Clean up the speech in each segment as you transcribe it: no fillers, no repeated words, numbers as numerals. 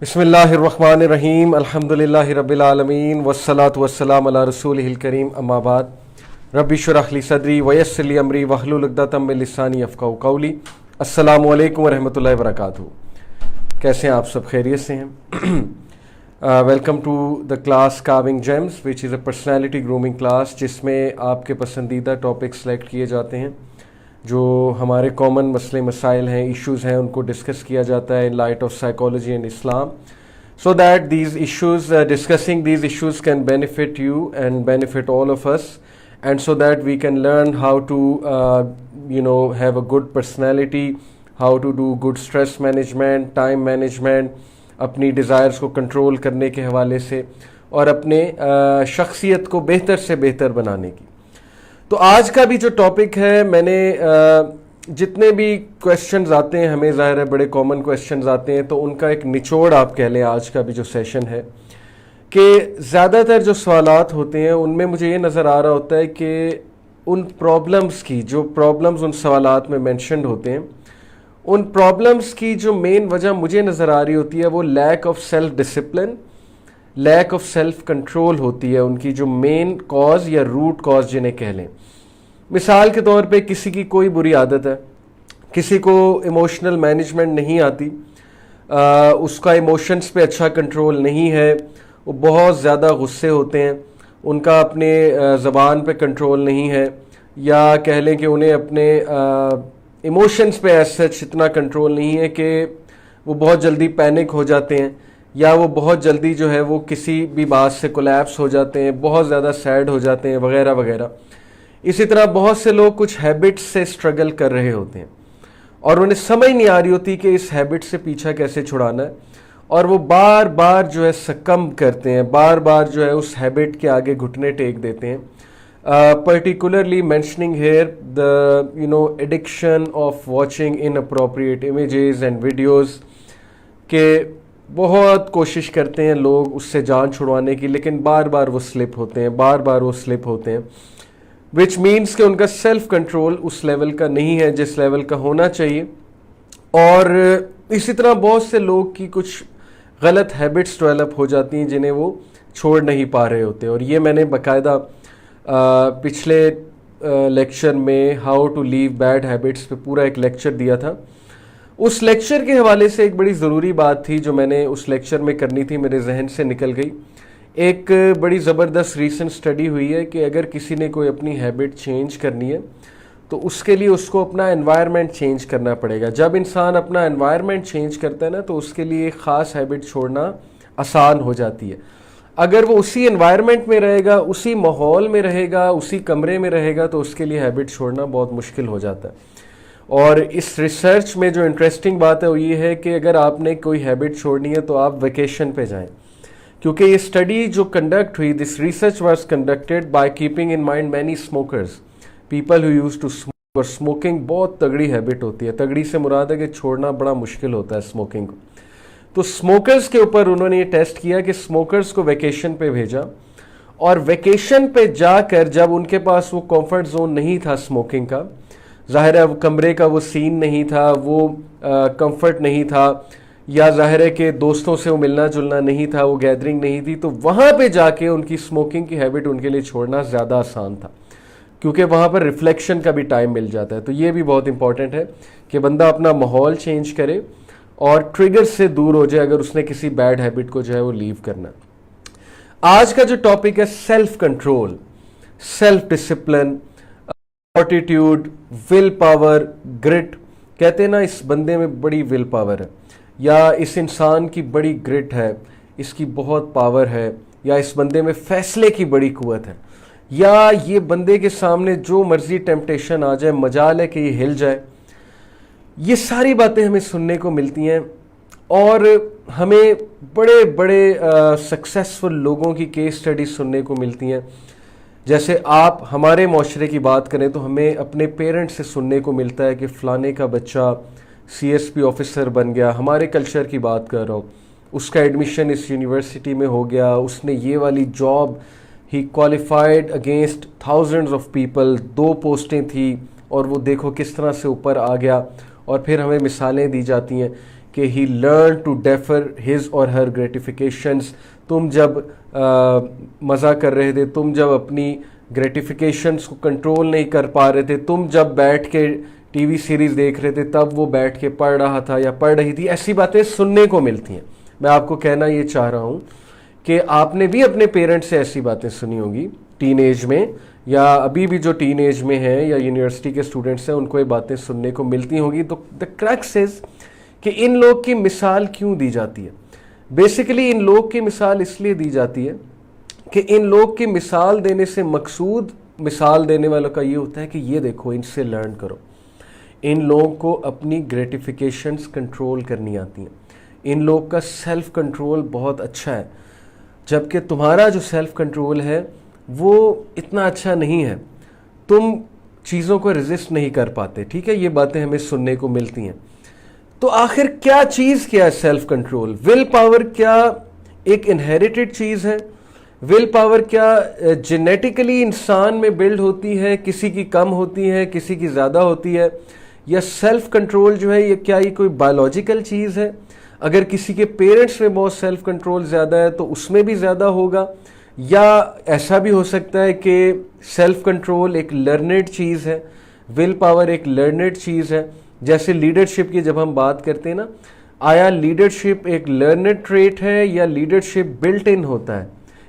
بسم اللہ الرحمن الرحیم الحمدللہ رب العالمین والصلاة والسلام علی رسولہ الکریم اما بعد رب اشرح لی صدری ویسر لی امری واحلل عقدۃ من لسانی یفقہوا قولی۔ السلام علیکم ورحمۃ اللہ وبرکاتہ۔ کیسے ہیں آپ سب؟ خیریت سے ہیں؟ Welcome to the class carving gems which is a personality grooming class, جس میں آپ کے پسندیدہ ٹاپک سلیکٹ کیے جاتے ہیں، جو ہمارے کامن مسئلے مسائل ہیں، ایشوز ہیں، ان کو ڈسکس کیا جاتا ہے in light of psychology and Islam, so that these issues discussing these issues can benefit you and benefit all of us, and so that we can learn how to have a good personality, how to do good stress management, time management, اپنی desires کو control کرنے کے حوالے سے، اور اپنے شخصیت کو بہتر سے بہتر بنانے کی۔ تو آج کا بھی جو ٹاپک ہے، میں نے جتنے بھی کویشچنز آتے ہیں، ہمیں ظاہر ہے بڑے کامن کویشچنز آتے ہیں، تو ان کا ایک نچوڑ آپ کہہ لیں آج کا بھی جو سیشن ہے، کہ زیادہ تر جو سوالات ہوتے ہیں ان میں مجھے یہ نظر آ رہا ہوتا ہے کہ ان پرابلمز کی جو پرابلمز ان سوالات میں مینشنڈ ہوتے ہیں، ان پرابلمز کی جو مین وجہ مجھے نظر آ رہی ہوتی ہے وہ lack of self discipline, leak of self control ہوتی ہے، ان کی جو مین کاز یا روٹ کاز جنہیں کہہ لیں۔ مثال کے طور پہ کسی کی کوئی بری عادت ہے، کسی کو ایموشنل مینجمنٹ نہیں آتی، اس کا ایموشنز پہ اچھا کنٹرول نہیں ہے، وہ بہت زیادہ غصے ہوتے ہیں، ان کا اپنے زبان پہ کنٹرول نہیں ہے، یا کہہ لیں کہ انہیں اپنے ایموشنز پہ ایز سچ اتنا کنٹرول نہیں ہے کہ وہ بہت جلدی پینک ہو جاتے ہیں، یا وہ بہت جلدی جو ہے وہ کسی بھی بات سے کولیپس ہو جاتے ہیں، بہت زیادہ سیڈ ہو جاتے ہیں وغیرہ وغیرہ۔ اسی طرح بہت سے لوگ کچھ ہیبٹس سے اسٹرگل کر رہے ہوتے ہیں اور انہیں سمجھ نہیں آ رہی ہوتی کہ اس ہیبٹ سے پیچھا کیسے چھڑانا ہے، اور وہ بار بار جو ہے سکم کرتے ہیں، بار بار جو ہے اس ہیبٹ کے آگے گھٹنے ٹیک دیتے ہیں۔ particularly mentioning here the addiction of watching inappropriate images and videos، کہ بہت کوشش کرتے ہیں لوگ اس سے جان چھڑوانے کی، لیکن بار بار وہ سلپ ہوتے ہیں، بار بار وہ سلپ ہوتے ہیں، which means کہ ان کا سیلف کنٹرول اس لیول کا نہیں ہے جس لیول کا ہونا چاہیے۔ اور اسی طرح بہت سے لوگ کی کچھ غلط ہیبٹس ڈیولپ ہو جاتی ہیں جنہیں وہ چھوڑ نہیں پا رہے ہوتے، اور یہ میں نے باقاعدہ پچھلے لیکچر میں how to leave bad habits پہ پورا ایک لیکچر دیا تھا۔ اس لیکچر کے حوالے سے ایک بڑی ضروری بات تھی جو میں نے اس لیکچر میں کرنی تھی، میرے ذہن سے نکل گئی۔ ایک بڑی زبردست ریسنٹ اسٹڈی ہوئی ہے کہ اگر کسی نے کوئی اپنی ہیبٹ چینج کرنی ہے تو اس کے لیے اس کو اپنا انوائرمنٹ چینج کرنا پڑے گا۔ جب انسان اپنا انوائرمنٹ چینج کرتا ہے نا، تو اس کے لیے ایک خاص ہیبٹ چھوڑنا آسان ہو جاتی ہے۔ اگر وہ اسی انوائرمنٹ میں رہے گا، اسی ماحول میں رہے گا، اسی کمرے میں رہے گا، تو اس کے لیے ہیبٹ چھوڑنا بہت مشکل ہو جاتا ہے۔ اور اس ریسرچ میں جو انٹرسٹنگ بات ہے وہ یہ ہے کہ اگر آپ نے کوئی ہیبٹ چھوڑنی ہے تو آپ ویکیشن پہ جائیں، کیونکہ یہ اسٹڈی جو کنڈکٹ ہوئی، this research was conducted by keeping in mind many smokers, people who use to smoke. اور اسموکنگ بہت تگڑی ہیبٹ ہوتی ہے، تگڑی سے مراد ہے کہ چھوڑنا بڑا مشکل ہوتا ہے اسموکنگ کو۔ تو اسموکرز کے اوپر انہوں نے یہ ٹیسٹ کیا کہ اسموکرز کو ویکیشن پہ بھیجا، اور ویکیشن پہ جا کر جب ان کے پاس وہ کمفرٹ زون نہیں تھا اسموکنگ کا، ظاہر ہے وہ کمرے کا وہ سین نہیں تھا، وہ کمفرٹ نہیں تھا، یا ظاہر ہے کہ دوستوں سے وہ ملنا جلنا نہیں تھا، وہ گیدرنگ نہیں تھی، تو وہاں پہ جا کے ان کی اسموکنگ کی ہیبٹ ان کے لیے چھوڑنا زیادہ آسان تھا، کیونکہ وہاں پر ریفلیکشن کا بھی ٹائم مل جاتا ہے۔ تو یہ بھی بہت امپورٹنٹ ہے کہ بندہ اپنا ماحول چینج کرے اور ٹریگر سے دور ہو جائے اگر اس نے کسی بیڈ ہیبٹ کو جو ہے وہ لیو کرنا۔ آج کا جو ٹاپک ہے self control, self discipline, fortitude, will power, grit. کہتے ہیں نا اس بندے میں بڑی ول پاور ہے، یا اس انسان کی بڑی گرٹ ہے، اس کی بہت پاور ہے، یا اس بندے میں فیصلے کی بڑی قوت ہے، یا یہ بندے کے سامنے جو مرضی ٹیمپٹیشن آ جائے مجال ہے کہ یہ ہل جائے۔ یہ ساری باتیں ہمیں سننے کو ملتی ہیں، اور ہمیں بڑے بڑے سکسیسفل لوگوں کی کیس سٹڈیز سننے کو ملتی ہیں۔ جیسے آپ ہمارے معاشرے کی بات کریں تو ہمیں اپنے پیرنٹس سے سننے کو ملتا ہے کہ فلانے کا بچہ سی ایس پی آفیسر بن گیا۔ ہمارے کلچر کی بات کر رہا ہوں، اس کا ایڈمیشن اس یونیورسٹی میں ہو گیا، اس نے یہ والی job, he qualified against thousands of people, 2 پوسٹیں تھیں اور وہ دیکھو کس طرح سے اوپر آ گیا۔ اور پھر ہمیں مثالیں دی جاتی ہیں کہ he learn to defer his or her گریٹیفیکیشنز. تم جب مزہ کر رہے تھے, تم جب اپنی گریٹیفیکیشنز کو کنٹرول نہیں کر پا رہے تھے, تم جب بیٹھ کے ٹی وی سیریز دیکھ رہے تھے, تب وہ بیٹھ کے پڑھ رہا تھا یا پڑھ رہی تھی. ایسی باتیں سننے کو ملتی ہیں. میں آپ کو کہنا یہ چاہ رہا ہوں کہ آپ نے بھی اپنے پیرنٹس سے ایسی باتیں سنی ہوں گی ٹین ایج میں, یا ابھی بھی جو ٹین ایج میں ہیں یا یونیورسٹی کے اسٹوڈنٹس ہیں ان کو یہ باتیں سننے کو ملتی ہوں گی. تو دا کریکس از کہ ان لوگ کی مثال کیوں دی جاتی ہے. بیسیکلی ان لوگ کی مثال اس لیے دی جاتی ہے کہ ان لوگ کی مثال دینے سے مقصود مثال دینے والوں کا یہ ہوتا ہے کہ یہ دیکھو, ان سے لرن کرو. ان لوگوں کو اپنی گریٹیفیکیشنز کنٹرول کرنی آتی ہیں. ان لوگ کا سیلف کنٹرول بہت اچھا ہے, جبکہ تمہارا جو سیلف کنٹرول ہے وہ اتنا اچھا نہیں ہے. تم چیزوں کو ریزسٹ نہیں کر پاتے. ٹھیک ہے, یہ باتیں ہمیں سننے کو ملتی ہیں. تو آخر کیا چیز کیا ہے سیلف کنٹرول؟ ول پاور کیا ایک انہیریٹڈ چیز ہے؟ ول پاور کیا جینیٹیکلی انسان میں بلڈ ہوتی ہے, کسی کی کم ہوتی ہے, کسی کی زیادہ ہوتی ہے؟ یا سیلف کنٹرول جو ہے یہ کیا یہ کوئی بایولوجیکل چیز ہے؟ اگر کسی کے پیرنٹس میں بہت سیلف کنٹرول زیادہ ہے تو اس میں بھی زیادہ ہوگا. یا ایسا بھی ہو سکتا ہے کہ سیلف کنٹرول ایک لرنڈ چیز ہے, ول پاور ایک لرنڈ چیز ہے. جیسے لیڈرشپ کی جب ہم بات کرتے ہیں نا, آیا لیڈرشپ ایک لرنڈ ٹریٹ ہے یا لیڈرشپ بلٹ ان ہوتا ہے؟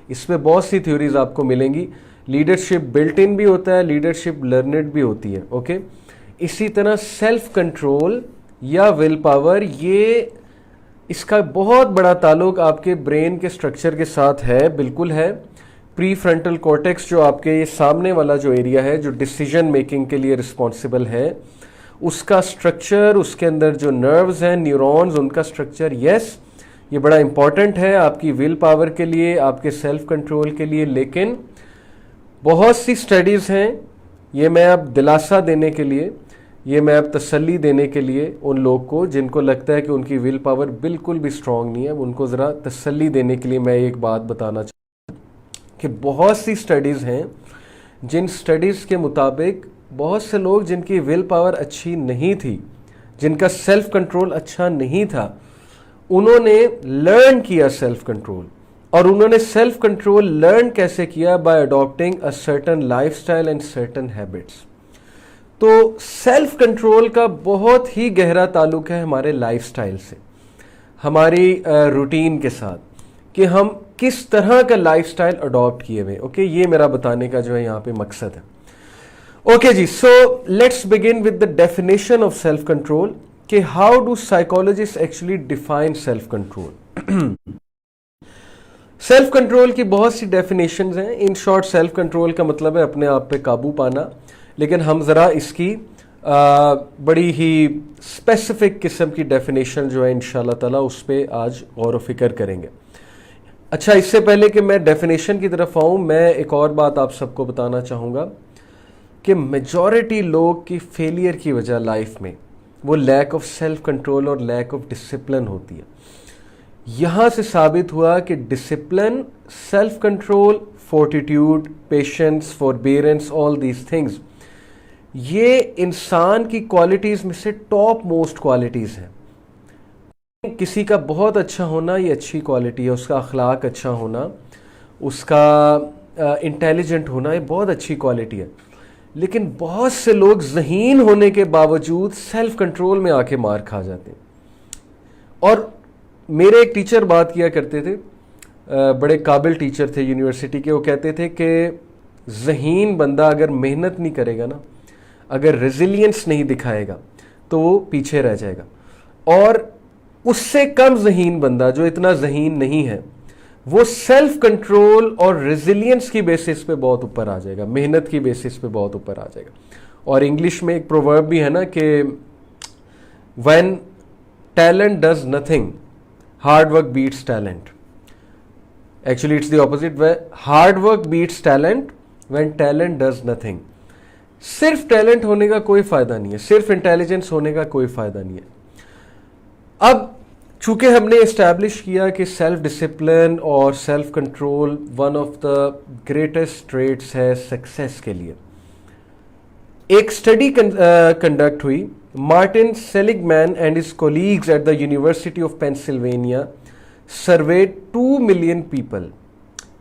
اس میں بہت سی تھیوریز آپ کو ملیں گی. لیڈرشپ بلٹ ان بھی ہوتا ہے, لیڈرشپ لرنڈ بھی ہوتی ہے. اوکے, اسی طرح سیلف کنٹرول یا ول پاور, یہ اس کا بہت بڑا تعلق آپ کے برین کے سٹرکچر کے ساتھ ہے. بالکل ہے. پری فرنٹل کورٹیکس جو آپ کے سامنے والا جو ایریا ہے جو ڈیسیجن میکنگ کے لیے رسپانسبل ہے, اس کا سٹرکچر, اس کے اندر جو نروز ہیں, نیورونز, ان کا سٹرکچر, یس یہ بڑا امپورٹنٹ ہے آپ کی ول پاور کے لیے, آپ کے سیلف کنٹرول کے لیے. لیکن بہت سی سٹڈیز ہیں, یہ میں اب دلاسا دینے کے لیے, یہ میں اب تسلی دینے کے لیے ان لوگ کو جن کو لگتا ہے کہ ان کی ول پاور بالکل بھی اسٹرانگ نہیں ہے, ان کو ذرا تسلی دینے کے لیے میں ایک بات بتانا چاہتا ہوں کہ بہت سی سٹڈیز ہیں جن سٹڈیز کے مطابق بہت سے لوگ جن کی ول پاور اچھی نہیں تھی, جن کا سیلف کنٹرول اچھا نہیں تھا, انہوں نے لرن کیا سیلف کنٹرول. اور انہوں نے سیلف کنٹرول لرن کیسے کیا؟ By adapting a certain life style and certain habits. تو سیلف کنٹرول کا بہت ہی گہرا تعلق ہے ہمارے لائف سٹائل سے, ہماری روٹین کے ساتھ, کہ ہم کس طرح کا لائف سٹائل اڈاپٹ کیے ہوئے. اوکے, یہ میرا بتانے کا جو ہے یہاں پہ مقصد ہے. اوکے جی, so let's begin with the definition of self control, کہ how do psychologist actually define self control. Self control کی بہت سی ڈیفینیشنز ہیں. ان شارٹ سیلف کنٹرول کا مطلب ہے اپنے آپ پہ قابو پانا, لیکن ہم ذرا اس کی بڑی ہی اسپیسیفک قسم کی ڈیفینیشن جو ہے انشاءاللہ تعالیٰ اس پہ آج غور و فکر کریں گے. اچھا, اس سے پہلے کہ میں ڈیفینیشن کی طرف آؤں, میں ایک اور بات آپ سب کو بتانا چاہوں گا کہ میجورٹی لوگ کی فیلئر کی وجہ لائف میں وہ لیک آف سیلف کنٹرول اور لیک آف ڈسپلن ہوتی ہے. یہاں سے ثابت ہوا کہ discipline, self control, fortitude, patience, forbearance, all these things, یہ انسان کی کوالٹیز میں سے ٹاپ موسٹ کوالٹیز ہیں. کسی کا بہت اچھا ہونا یہ اچھی کوالٹی ہے, اس کا اخلاق اچھا ہونا, اس کا انٹیلیجنٹ ہونا یہ بہت اچھی کوالٹی ہے. لیکن بہت سے لوگ ذہین ہونے کے باوجود سیلف کنٹرول میں آ کے مار کھا جاتے ہیں. اور میرے ایک ٹیچر بات کیا کرتے تھے, بڑے قابل ٹیچر تھے یونیورسٹی کے, وہ کہتے تھے کہ ذہین بندہ اگر محنت نہیں کرے گا نا, اگر ریزیلینس نہیں دکھائے گا تو وہ پیچھے رہ جائے گا. اور اس سے کم ذہین بندہ جو اتنا ذہین نہیں ہے وہ سیلف کنٹرول اور ریزیلینس کی بیسس پہ بہت اوپر آ جائے گا, محنت کی بیسس پہ بہت اوپر آ جائے گا. اور انگلش میں ایک پروورب بھی ہے نا کہ when talent does nothing, hard work beats talent. Actually it's the opposite way. Hard work beats talent when talent does nothing. صرف ٹیلنٹ ہونے کا کوئی فائدہ نہیں ہے, صرف انٹیلیجنس ہونے کا کوئی فائدہ نہیں ہے. اب چونکہ ہم نے اسٹیبلش کیا کہ سیلف ڈسپلن اور self control one of the greatest traits ہے سکسیس کے لیے, ایک اسٹڈی کنڈکٹ ہوئی Martin Seligman and his colleagues at the University of Pennsylvania surveyed 2 million people.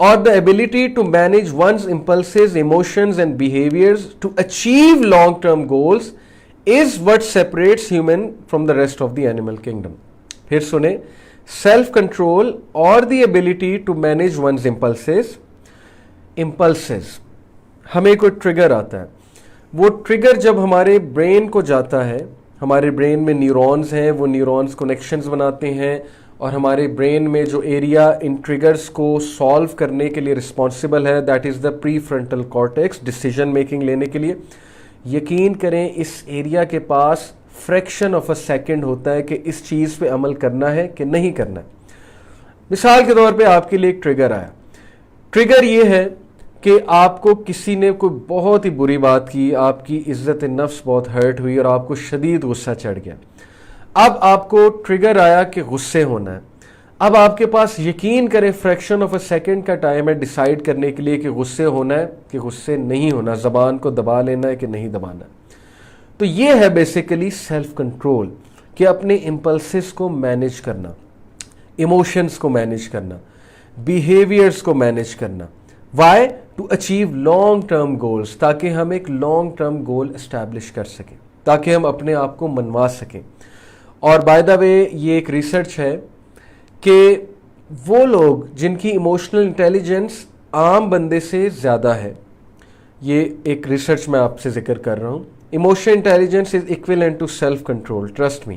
or the ability to manage one's impulses, emotions and behaviors to achieve long-term goals is what separates human from the rest of the animal kingdom. پھر سنیں, self control اور the ability to manage one's impulses. ہمیں کوئی trigger آتا ہے, وہ trigger جب ہمارے برین کو جاتا ہے, ہمارے برین میں نیورونز ہیں, وہ نیورونز کنیکشنز بناتے ہیں, اور ہمارے برین میں جو ایریا ان ٹریگرز کو سالو کرنے کے لیے رسپانسبل ہے, that is the pre frontal cortex, decision making لینے کے لیے. یقین کریں اس ایریا کے پاس فریکشن آف اے سیکنڈ ہوتا ہے کہ اس چیز پہ عمل کرنا ہے کہ نہیں کرنا ہے. مثال کے طور پہ آپ کے لیے ایک ٹریگر آیا. ٹریگر یہ ہے کہ آپ کو کسی نے کوئی بہت ہی بری بات کی, آپ کی عزت نفس بہت ہرٹ ہوئی اور آپ کو شدید غصہ چڑھ گیا. اب آپ کو ٹریگر آیا کہ غصے ہونا ہے. اب آپ کے پاس یقین کریں فریکشن آف اے سیکنڈ کا ٹائم ہے ڈیسائیڈ کرنے کے لیے کہ غصے ہونا ہے کہ غصے نہیں ہونا, زبان کو دبا لینا ہے کہ نہیں دبانا. تو یہ ہے بیسیکلی سیلف کنٹرول, کہ اپنے امپلسز کو مینیج کرنا, ایموشنز کو مینیج کرنا, بیہیویئرز کو مینیج کرنا. Why? To achieve long term goals, تاکہ ہم ایک لانگ ٹرم گول اسٹیبلش کر سکیں, تاکہ ہم اپنے آپ کو منوا سکیں. اور بائی دا وے یہ ایک ریسرچ ہے کہ وہ لوگ جن کی ایموشنل انٹیلیجنس عام بندے سے زیادہ ہے, یہ ایک ریسرچ میں آپ سے ذکر کر رہا ہوں, emotional intelligence is equivalent to self control, trust me.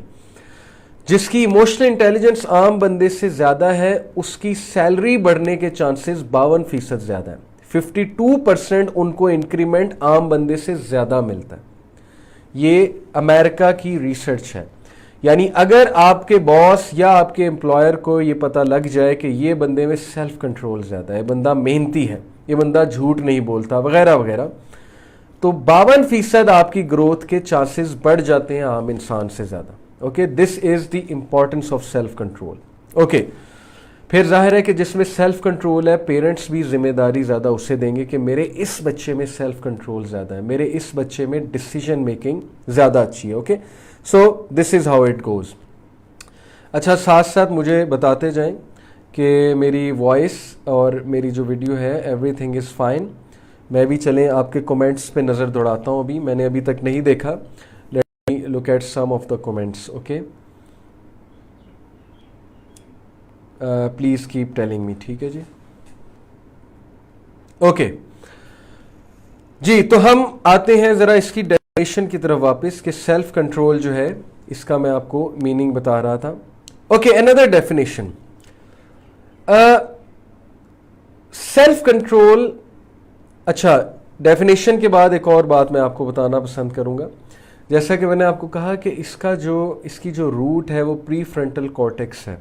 جس کی ایموشنل انٹیلیجنس عام بندے سے زیادہ ہے اس کی سیلری بڑھنے کے چانسز 52% زیادہ ہیں. 52% ان کو انکریمنٹ عام بندے سے زیادہ ملتا ہے. یہ امریکہ کی ریسرچ ہے. یعنی اگر آپ کے باس یا آپ کے امپلائر کو یہ پتہ لگ جائے کہ یہ بندے میں سیلف کنٹرول زیادہ ہے, یہ بندہ محنتی ہے, یہ بندہ جھوٹ نہیں بولتا وغیرہ وغیرہ, تو 52% آپ کی گروتھ کے چانسز بڑھ جاتے ہیں عام انسان سے زیادہ. Okay, this is the importance of self control. Okay, پھر ظاہر ہے کہ جس میں سیلف کنٹرول ہے پیرنٹس بھی ذمہ داری زیادہ اسے دیں گے کہ میرے اس بچے میں سیلف کنٹرول زیادہ ہے, میرے اس بچے میں ڈیسیجن میکنگ زیادہ اچھی ہے. Okay, so this is how it goes. اچھا, ساتھ ساتھ مجھے بتاتے جائیں کہ میری وائس اور میری جو ویڈیو ہے ایوری تھنگ از فائن. میں بھی چلیں آپ کے کومنٹس پہ نظر دوڑاتا ہوں, ابھی میں نے ابھی تک نہیں دیکھا. Let me look at some of the comments. Okay, please keep telling me. ٹھیک ہے جی, اوکے جی. تو ہم آتے ہیں ذرا اس کی ڈیفینیشن کی طرف واپس کہ سیلف کنٹرول جو ہے اس کا میں آپ کو میننگ بتا رہا تھا. اوکے, اندر ڈیفینیشن, سیلف کنٹرول. اچھا, ڈیفینیشن کے بعد ایک اور بات میں آپ کو بتانا پسند کروں گا. جیسا کہ میں نے آپ کو کہا کہ اس کی جو روٹ ہے وہ پری فرنٹل کارٹیکس ہے,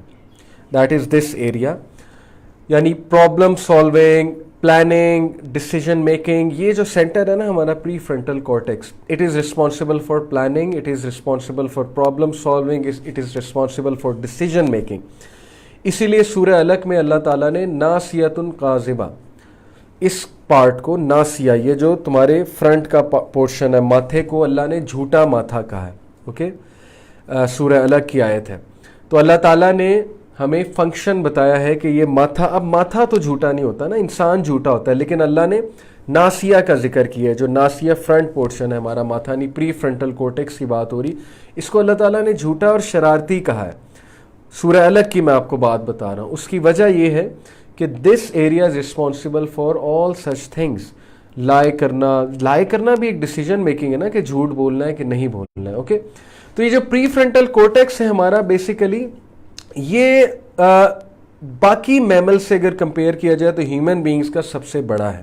دیٹ از دس ایریا. یعنی problem solving, planning, decision making, یہ جو سینٹر ہے نا ہمارا پری frontal cortex, it is responsible for planning, it is responsible for problem solving, it is responsible for decision making. اسی لیے سورہ علق میں اللہ تعالیٰ نے ناسیۃ کاذبہ, اس پارٹ کو ناسیہ, یہ جو تمہارے فرنٹ کا پورشن ہے ماتھے کو, اللہ نے جھوٹا ماتھا کہا ہے. اوکے, سورہ علق کی آیت ہے. تو اللہ تعالیٰ نے ہمیں فنکشن بتایا ہے کہ یہ ماتھا, اب ماتھا تو جھوٹا نہیں ہوتا نا, انسان جھوٹا ہوتا ہے, لیکن اللہ نے ناسیہ کا ذکر کیا ہے, جو ناسیہ فرنٹ پورشن ہے ہمارا ماتھا, نہیں پری فرنٹل کورٹیکس کی بات ہو رہی, اس کو اللہ تعالیٰ نے جھوٹا اور شرارتی کہا ہے. سورہ علق کی میں آپ کو بات بتا رہا ہوں. اس کی وجہ یہ ہے کہ this area is responsible for all such things. لائے کرنا بھی ایک ڈیسیجن میکنگ ہے نا, کہ جھوٹ بولنا ہے کہ نہیں بولنا ہے. اوکے, تو یہ جو پری فرنٹل کورٹیکس ہے ہمارا, بیسیکلی یہ باقی میمل سے اگر کمپیئر کیا جائے تو ہیومن بینگز کا سب سے بڑا ہے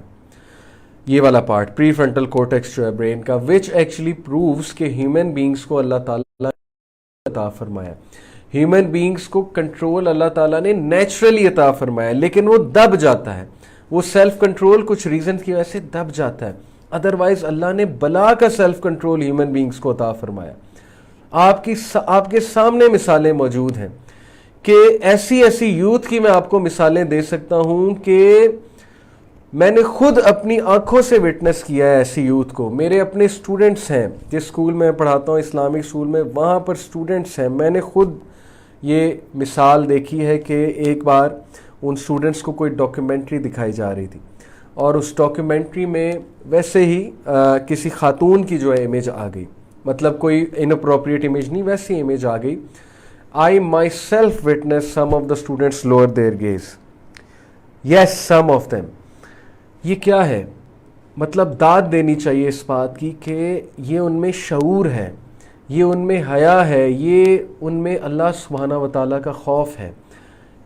یہ والا پارٹ, پری فرنٹل کورٹیکس جو ہے برین کا, وچ ایکچولی پرووز کہ ہیومن بینگز کو اللہ تعالیٰ نے عطا فرمایا. ہیومن بینگز کو کنٹرول اللہ تعالیٰ نے نیچرلی عطا فرمایا, لیکن وہ دب جاتا ہے, وہ سیلف کنٹرول کچھ ریزن کی وجہ سے دب جاتا ہے. ادروائز اللہ نے بلا کا سیلف کنٹرول ہیومن بینگز کو عطا فرمایا. آپ کے سامنے مثالیں موجود ہیں کہ ایسی یوتھ کی میں آپ کو مثالیں دے سکتا ہوں کہ میں نے خود اپنی آنکھوں سے وٹنس کیا ہے ایسی یوتھ کو. میرے اپنے اسٹوڈنٹس ہیں, جس اسکول میں پڑھاتا ہوں اسلامک اسکول میں, وہاں پر اسٹوڈنٹس ہیں. میں نے خود یہ مثال دیکھی ہے کہ ایک بار ان اسٹوڈنٹس کو کوئی ڈاکیومنٹری دکھائی جا رہی تھی, اور اس ڈاکیومنٹری میں ویسے ہی کسی خاتون کی جو ہے امیج آ گئی, مطلب کوئی اناپروپریٹ امیج نہیں, ویسی امیج آ گئی I myself witnessed some of the students lower their gaze. Yes, some of them. یہ کیا ہے؟ مطلب داد دینی چاہیے اس بات کی کہ یہ ان میں شعور ہے، یہ ان میں حیا ہے، یہ ان میں اللہ سبحانہ و تعالیٰ کا خوف ہے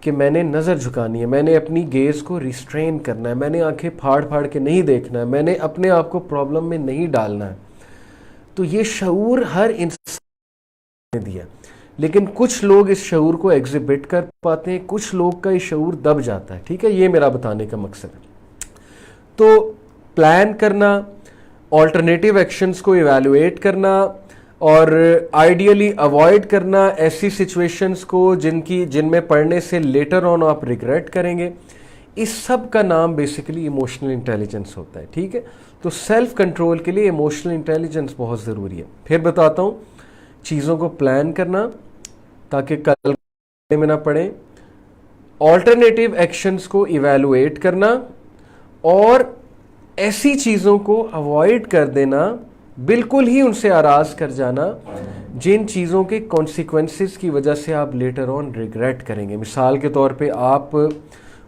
کہ میں نے نظر جھکانی ہے، میں نے اپنی گیز کو ریسٹرین کرنا ہے، میں نے آنکھیں پھاڑ پھاڑ کے نہیں دیکھنا ہے، میں نے اپنے آپ کو پرابلم میں نہیں ڈالنا ہے. تو یہ شعور ہر انسان نے دیا، لیکن کچھ لوگ اس شعور کو ایگزیبٹ کر پاتے ہیں، کچھ لوگ کا یہ شعور دب جاتا ہے. ٹھیک ہے، یہ میرا بتانے کا مقصد ہے. تو پلان کرنا، آلٹرنیٹیو ایکشنز کو ایویلویٹ کرنا اور آئیڈیلی اوائڈ کرنا ایسی سچویشنز کو جن میں پڑھنے سے لیٹر آن آپ ریگریٹ کریں گے، اس سب کا نام بیسیکلی ایموشنل انٹیلیجنس ہوتا ہے. ٹھیک ہے، تو سیلف کنٹرول کے لیے ایموشنل انٹیلیجنس بہت ضروری ہے. پھر بتاتا ہوں، چیزوں کو پلان کرنا تاکہ کل میں نہ پڑیں، آلٹرنیٹیو ایکشنز کو ایویلویٹ کرنا اور ایسی چیزوں کو اوائڈ کر دینا، بالکل ہی ان سے آراز کر جانا جن چیزوں کے کانسیکوینسز کی وجہ سے آپ لیٹر آن ریگریٹ کریں گے. مثال کے طور پہ آپ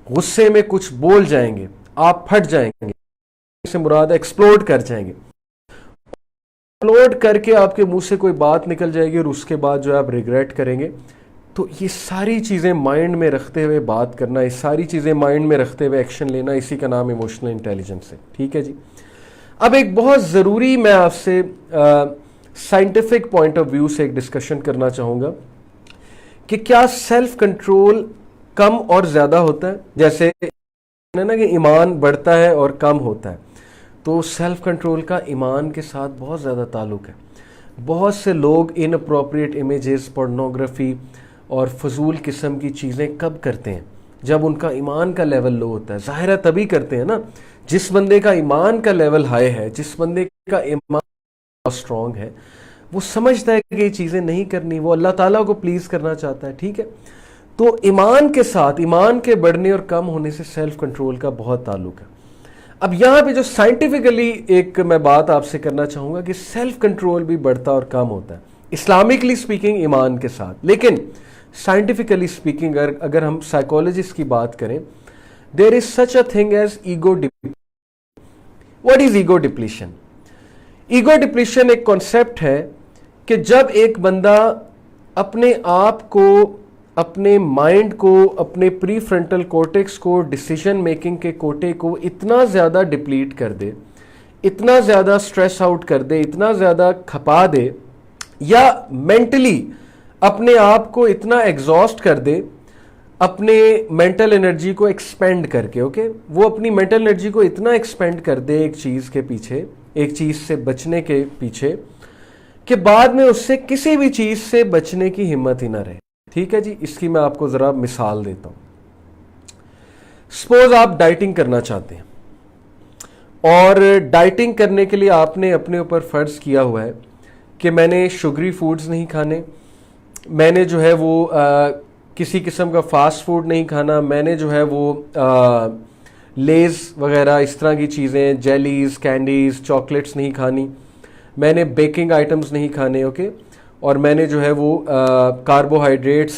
غصے میں کچھ بول جائیں گے، آپ پھٹ جائیں گے، اس سے مراد ایکسپلوڈ کر جائیں گے، ایکسپلوڈ کر کے آپ کے منہ سے کوئی بات نکل جائے گی اور اس کے بعد جو ہے آپ ریگریٹ کریں گے. تو یہ ساری چیزیں مائنڈ میں رکھتے ہوئے بات کرنا، یہ ساری چیزیں مائنڈ میں رکھتے ہوئے ایکشن لینا، اسی کا نام ایموشنل انٹیلیجنس ہے. ٹھیک ہے جی. اب ایک بہت ضروری میں آپ سے سائنٹیفک پوائنٹ آف ویو سے ایک ڈسکشن کرنا چاہوں گا کہ کیا سیلف کنٹرول کم اور زیادہ ہوتا ہے؟ جیسے نا کہ ایمان بڑھتا ہے اور کم ہوتا ہے، تو سیلف کنٹرول کا ایمان کے ساتھ بہت زیادہ تعلق ہے. بہت سے لوگ ان اپروپریٹ امیجز، پورنوگرافی اور فضول قسم کی چیزیں کب کرتے ہیں؟ جب ان کا ایمان کا لیول لو ہوتا ہے. ظاہر ہے تبھی کرتے ہیں نا. جس بندے کا ایمان کا لیول ہائی ہے، جس بندے کا ایمان اسٹرانگ ہے، وہ سمجھتا ہے کہ یہ چیزیں نہیں کرنی، وہ اللہ تعالیٰ کو پلیز کرنا چاہتا ہے. ٹھیک ہے، تو ایمان کے ساتھ، ایمان کے بڑھنے اور کم ہونے سے سیلف کنٹرول کا بہت تعلق ہے. اب یہاں پہ جو سائنٹیفکلی ایک میں بات آپ سے کرنا چاہوں گا کہ سیلف کنٹرول بھی بڑھتا اور کم ہوتا ہے اسلامکلی سپیکنگ ایمان کے ساتھ. لیکن سائنٹیفکلی سپیکنگ اگر ہم سائیکالوجسٹ کی بات کریں، there is such a thing as ego depletion. What is ego depletion? Ego depletion ایک کانسیپٹ ہے کہ جب ایک بندہ اپنے آپ کو، اپنے مائنڈ کو، اپنے پری فرنٹل کورٹیکس کو، ڈیسیژن میکنگ کے کوٹے کو اتنا زیادہ ڈپلیٹ کر دے، اتنا زیادہ سٹریس آؤٹ کر دے، اتنا زیادہ کھپا دے، یا مینٹلی اپنے آپ کو اتنا ایگزاسٹ کر دے، اپنے مینٹل انرجی کو ایکسپینڈ کر کے، وہ اپنی مینٹل انرجی کو اتنا ایکسپینڈ کر دے ایک چیز کے پیچھے، ایک چیز سے بچنے کے پیچھے، کہ بعد میں اس سے کسی بھی چیز سے بچنے کی ہمت ہی نہ رہے. ٹھیک ہے جی. اس کی میں آپ کو ذرا مثال دیتا ہوں. سپوز آپ ڈائٹنگ کرنا چاہتے ہیں اور ڈائٹنگ کرنے کے لیے آپ نے اپنے اوپر فرض کیا ہوا ہے کہ میں نے شوگری فوڈز نہیں کھانے، میں نے جو ہے وہ کسی قسم کا فاسٹ فوڈ نہیں کھانا، میں نے جو ہے وہ لیز وغیرہ اس طرح کی چیزیں، جیلیز، کینڈیز، چاکلیٹس نہیں کھانی، میں نے بیکنگ آئٹمز نہیں کھانے، اور میں نے جو ہے وہ کاربوہائیڈریٹس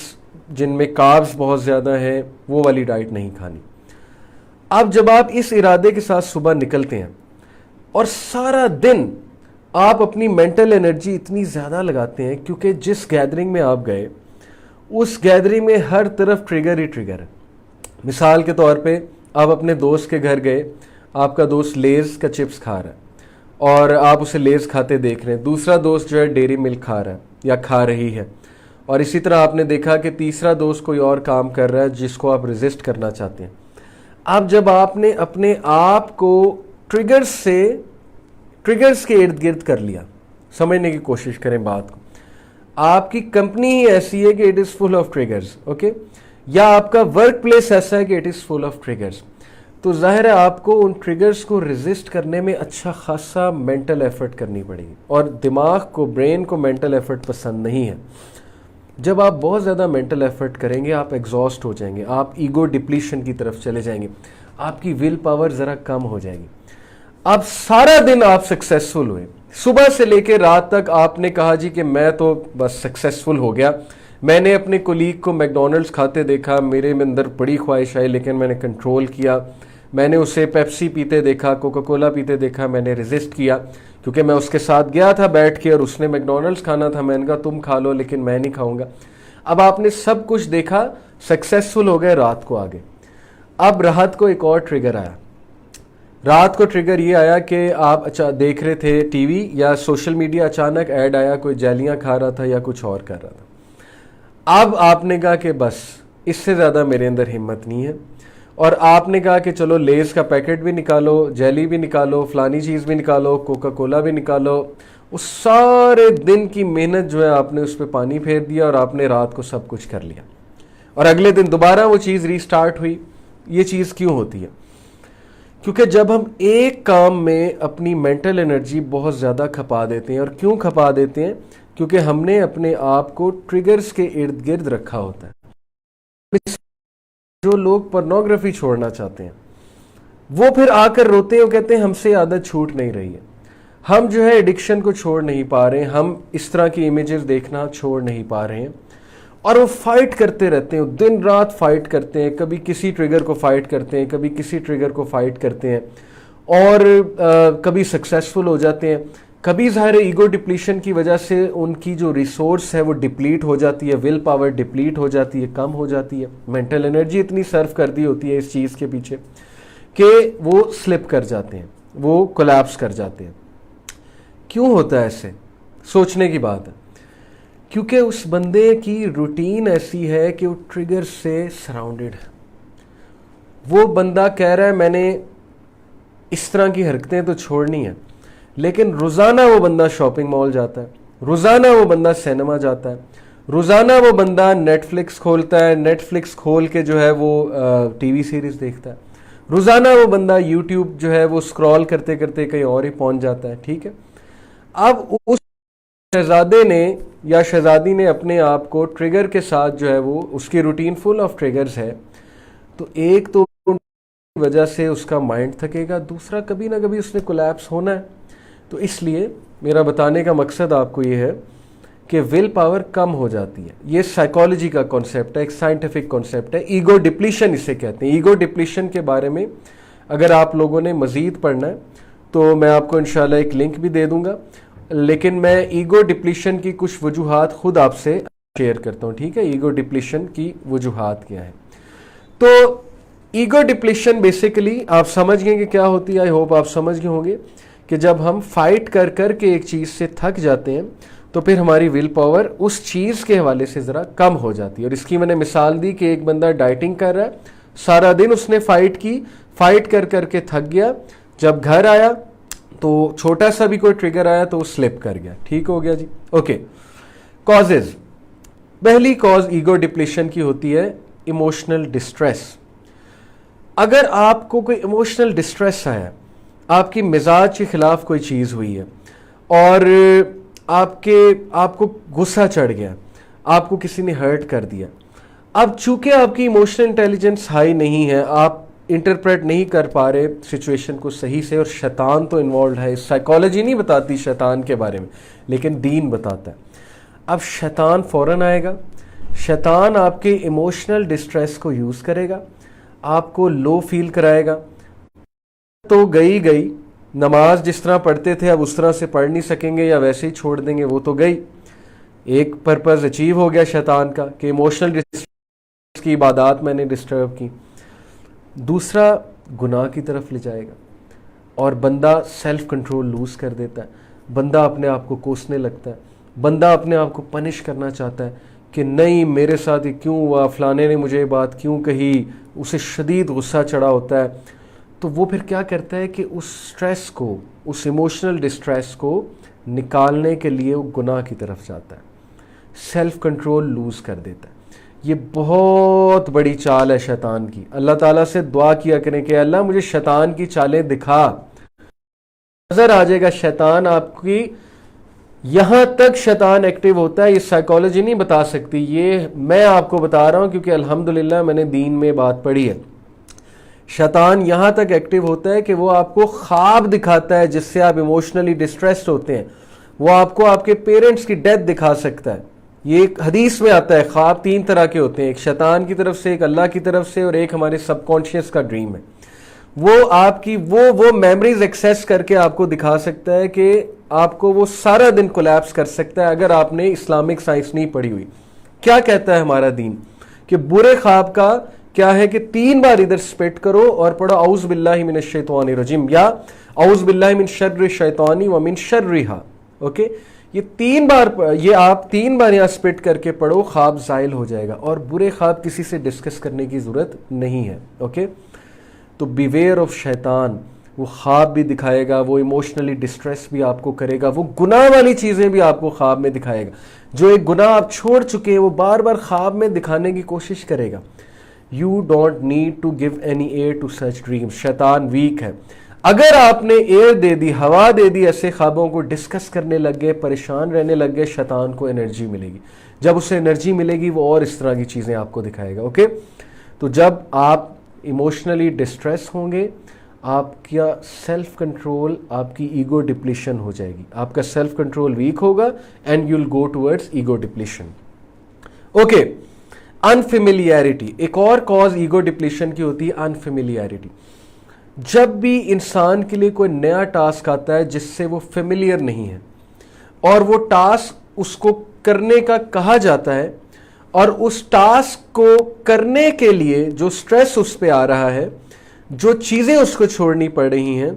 جن میں کاربز بہت زیادہ ہیں وہ والی ڈائٹ نہیں کھانی. اب جب آپ اس ارادے کے ساتھ صبح نکلتے ہیں اور سارا دن آپ اپنی مینٹل انرجی اتنی زیادہ لگاتے ہیں، کیونکہ جس گیدرنگ میں آپ گئے اس گیدرنگ میں ہر طرف ٹریگر ہی ٹریگر ہے. مثال کے طور پہ آپ اپنے دوست کے گھر گئے، آپ کا دوست لیز کا چپس کھا رہا ہے اور آپ اسے لیز کھاتے دیکھ رہے ہیں، دوسرا دوست جو ہے ڈیری ملک کھا رہا ہے یا کھا رہی ہے، اور اسی طرح آپ نے دیکھا کہ تیسرا دوست کوئی اور کام کر رہا ہے جس کو آپ ریزسٹ کرنا چاہتے ہیں. اب جب آپ نے اپنے آپ کو ٹریگرز کے ارد گرد کر لیا، سمجھنے کی کوشش کریں بات کو. آپ کی کمپنی ہی ایسی ہے کہ it is full of triggers, یا آپ کا ورک پلیس ایسا ہے کہ it is full of triggers, تو ظاہر ہے آپ کو ان ٹریگرز کو ریزسٹ کرنے میں اچھا خاصا مینٹل ایفرٹ کرنی پڑے گی، اور دماغ کو، برین کو مینٹل ایفرٹ پسند نہیں ہے. جب آپ بہت زیادہ مینٹل ایفرٹ کریں گے آپ ایگزاسٹ ہو جائیں گے، آپ ایگو ڈپلیشن کی طرف چلے جائیں گے، آپ کی ول پاور ذرا کم ہو جائے گی. اب سارا دن آپ سکسیسفل ہوئے، صبح سے لے کے رات تک آپ نے کہا جی کہ میں تو بس سکسیسفل ہو گیا، میں نے اپنے کولیگ کو میکڈونلڈس کھاتے دیکھا, میرے میں اندر بڑی خواہش آئی لیکن میں نے کنٹرول کیا. میں نے اسے پیپسی پیتے دیکھا, کوکا کولا پیتے دیکھا, میں نے ریزسٹ کیا کیونکہ میں اس کے ساتھ گیا تھا بیٹھ کے اور اس نے میکڈونلڈس کھانا تھا. میں نے کہا تم کھا لو لیکن میں نہیں کھاؤں گا. اب آپ نے سب کچھ دیکھا, سکسیسفل ہو گئے, رات کو آگے. اب راحت کو ایک اور ٹریگر آیا. رات کو ٹریگر یہ آیا کہ آپ دیکھ رہے تھے ٹی وی یا سوشل میڈیا, اچانک ایڈ آیا, کوئی جیلیاں کھا رہا تھا یا کچھ اور کر رہا تھا. اب آپ نے کہا کہ بس اس سے زیادہ میرے اندر ہمت نہیں ہے, اور آپ نے کہا کہ چلو لیز کا پیکٹ بھی نکالو, جیلی بھی نکالو, فلانی چیز بھی نکالو, کوکا کولا بھی نکالو. اس سارے دن کی محنت جو ہے آپ نے اس پہ پانی پھیر دیا اور آپ نے رات کو سب کچھ کر لیا, اور اگلے دن دوبارہ وہ چیز ریسٹارٹ ہوئی. یہ چیز کیوں ہوتی ہے؟ کیونکہ جب ہم ایک کام میں اپنی مینٹل انرجی بہت زیادہ کھپا دیتے ہیں. اور کیوں کھپا دیتے ہیں؟ کیونکہ ہم نے اپنے آپ کو ٹریگرز کے ارد گرد رکھا ہوتا ہے. جو لوگ پورنوگرافی چھوڑنا چاہتے ہیں وہ پھر آ کر روتے ہیں اور کہتے ہیں ہم سے عادت چھوٹ نہیں رہی ہے, ہم جو ہے ایڈکشن کو چھوڑ نہیں پا رہے ہیں, ہم اس طرح کی امیجز دیکھنا چھوڑ نہیں پا رہے ہیں. اور وہ فائٹ کرتے رہتے ہیں, دن رات فائٹ کرتے ہیں, کبھی کسی ٹریگر کو فائٹ کرتے ہیں, کبھی کسی ٹریگر کو فائٹ کرتے ہیں, اور کبھی سکسیسفل ہو جاتے ہیں. کبھی ظاہر ایگو ڈپلیشن کی وجہ سے ان کی جو ریسورس ہے وہ ڈپلیٹ ہو جاتی ہے, ول پاور ڈپلیٹ ہو جاتی ہے, کم ہو جاتی ہے. مینٹل انرجی اتنی سرو کر دی ہوتی ہے اس چیز کے پیچھے کہ وہ سلپ کر جاتے ہیں, وہ کولیپس کر جاتے ہیں. کیوں ہوتا ہے ایسے؟ سوچنے کی بات ہے. کیونکہ اس بندے کی روٹین ایسی ہے کہ وہ ٹریگر سے سراؤنڈڈ ہے. وہ بندہ کہہ رہا ہے میں نے اس طرح کی حرکتیں تو چھوڑنی ہیں, لیکن روزانہ وہ بندہ شاپنگ مال جاتا ہے, روزانہ وہ بندہ سینما جاتا ہے, روزانہ وہ بندہ نیٹ فلکس کھولتا ہے, نیٹ فلکس کھول کے جو ہے وہ ٹی وی سیریز دیکھتا ہے, روزانہ وہ بندہ یوٹیوب جو ہے وہ اسکرول کرتے کرتے کہیں اور ہی پہنچ جاتا ہے. ٹھیک ہے, اب اس شہزادے نے یا شہزادی نے اپنے آپ کو ٹریگر کے ساتھ جو ہے وہ اس کی روٹین فل آف ٹریگرز ہے, تو ایک تو وجہ سے اس کا مائنڈ تھکے گا, دوسرا کبھی نہ کبھی اس نے کولیپس ہونا ہے. تو اس لیے میرا بتانے کا مقصد آپ کو یہ ہے کہ ول پاور کم ہو جاتی ہے. یہ سائیکالوجی کا کانسیپٹ ہے, ایک سائنٹیفک کانسیپٹ ہے, ایگو ڈپلیشن اسے کہتے ہیں. ایگو ڈپلیشن کے بارے میں اگر آپ لوگوں نے مزید پڑھنا ہے تو میں آپ کو انشاءاللہ ایک لنک بھی دے دوں گا, لیکن میں ایگو ڈپلیشن کی کچھ وجوہات خود آپ سے شیئر کرتا ہوں. ٹھیک ہے, ایگو ڈپلیشن کی وجوہات کیا ہیں. تو ایگو ڈپلیشن بیسیکلی آپ سمجھ گئے کہ کیا ہوتی ہے. آئی ہوپ آپ سمجھ گئے ہوں گے کہ جب ہم فائٹ کر کر کے ایک چیز سے تھک جاتے ہیں تو پھر ہماری ول پاور اس چیز کے حوالے سے ذرا کم ہو جاتی ہے. اور اس کی میں نے مثال دی کہ ایک بندہ ڈائٹنگ کر رہا ہے, سارا دن اس نے فائٹ کی, فائٹ کر کر کے تھک گیا, جب گھر آیا تو چھوٹا سا بھی کوئی ٹریگر آیا تو وہ سلپ کر گیا. ٹھیک ہو گیا جی. Okay, causes. پہلی کاز ایگو ڈپلیشن کی ہوتی ہے ایموشنل ڈسٹریس. اگر آپ کو کوئی ایموشنل ڈسٹریس آیا, آپ کی مزاج کے خلاف کوئی چیز ہوئی ہے, اور آپ کو غصہ چڑھ گیا, آپ کو کسی نے ہرٹ کر دیا. اب چونکہ آپ کی ایموشنل انٹیلیجنس ہائی نہیں ہے, آپ انٹرپریٹ نہیں کر پا رہے سچویشن کو صحیح سے, اور شیطان تو انوالوڈ ہے. سائیکالوجی نہیں بتاتی شیطان کے بارے میں, لیکن دین بتاتا ہے. اب شیطان فوراً آئے گا, شیطان آپ کے ایموشنل ڈسٹریس کو یوز کرے گا, آپ کو لو فیل کرائے گا. تو گئی نماز جس طرح پڑھتے تھے اب اس طرح سے پڑھ نہیں سکیں گے یا ویسے ہی چھوڑ دیں گے, وہ تو گئی. ایک پرپز اچیو ہو گیا شیطان کا کہ ایموشنل ڈسٹریس کی عبادات میں نے ڈسٹرب کی. دوسرا گناہ کی طرف لے جائے گا, اور بندہ سیلف کنٹرول لوز کر دیتا ہے, بندہ اپنے آپ کو کوسنے لگتا ہے, بندہ اپنے آپ کو پنش کرنا چاہتا ہے کہ نہیں میرے ساتھ یہ کیوں ہوا, فلانے نے مجھے یہ بات کیوں کہی, اسے شدید غصہ چڑھا ہوتا ہے. تو وہ پھر کیا کرتا ہے کہ اس سٹریس کو, اس ایموشنل ڈسٹریس کو نکالنے کے لیے وہ گناہ کی طرف جاتا ہے, سیلف کنٹرول لوز کر دیتا ہے. یہ بہت بڑی چال ہے شیطان کی. اللہ تعالیٰ سے دعا کیا کریں کہ اللہ مجھے شیطان کی چالیں دکھا. نظر آ جائے گا شیطان آپ کی. یہاں تک شیطان ایکٹیو ہوتا ہے, یہ سائیکالوجی نہیں بتا سکتی, یہ میں آپ کو بتا رہا ہوں کیونکہ الحمدللہ میں نے دین میں بات پڑھی ہے. شیطان یہاں تک ایکٹیو ہوتا ہے کہ وہ آپ کو خواب دکھاتا ہے جس سے آپ ایموشنلی ڈسٹریسڈ ہوتے ہیں. وہ آپ کو آپ کے پیرنٹس کی ڈیتھ دکھا سکتا ہے, یہ ایک حدیث میں آتا ہے خواب 3 طرح کے ہوتے ہیں، ایک شیطان کی طرف سے، ایک اللہ کی طرف سے، اور ایک ہمارے سب کانشیس کا ڈریم ہے. وہ آپ کی وہ میموریز ایکسیس کر کے آپ کو دکھا سکتا ہے کہ آپ کو وہ سارا دن کولیپس کر سکتا ہے اگر آپ نے اسلامک سائنس نہیں پڑھی ہوئی. کیا کہتا ہے ہمارا دین کہ برے خواب کا کیا ہے کہ 3 بار ادھر سپیٹ کرو اور پڑھو اعوذ باللہ من الشیطان الرجیم یا اعوذ باللہ من شر الشیطان ومن شرہا. اوکے، یہ 3 بار، یہ آپ 3 بار یہاں سپیٹ کر کے پڑھو، خواب زائل ہو جائے گا. اور برے خواب کسی سے ڈسکس کرنے کی ضرورت نہیں ہے. اوکے، تو بیویئر آف شیطان. وہ خواب بھی دکھائے گا، وہ ایموشنلی ڈسٹریس بھی آپ کو کرے گا، وہ گناہ والی چیزیں بھی آپ کو خواب میں دکھائے گا. جو ایک گناہ آپ چھوڑ چکے ہیں وہ بار بار خواب میں دکھانے کی کوشش کرے گا. You don't need to give any ear to such dream. شیطان ویک ہے. اگر آپ نے ایئر دے دی، ہوا دے دی، ایسے خوابوں کو ڈسکس کرنے لگ گئے، پریشان رہنے لگ گئے، شیطان کو انرجی ملے گی. جب اسے انرجی ملے گی وہ اور اس طرح کی چیزیں آپ کو دکھائے گا. اوکے، تو جب آپ ایموشنلی ڈسٹریس ہوں گے، آپ کا سیلف کنٹرول، آپ کی ایگو ڈپلیشن ہو جائے گی. آپ کا سیلف کنٹرول ویک ہوگا and you will go towards ego depletion. Okay, unfamiliarity. ایک اور کاز ایگو ڈپلیشن کی ہوتی ہے انفیملیرٹی. جب بھی انسان کے لیے کوئی نیا ٹاسک آتا ہے جس سے وہ فیملیئر نہیں ہے اور وہ ٹاسک اس کو کرنے کا کہا جاتا ہے اور اس ٹاسک کو کرنے کے لیے جو سٹریس اس پہ آ رہا ہے، جو چیزیں اس کو چھوڑنی پڑ رہی ہیں،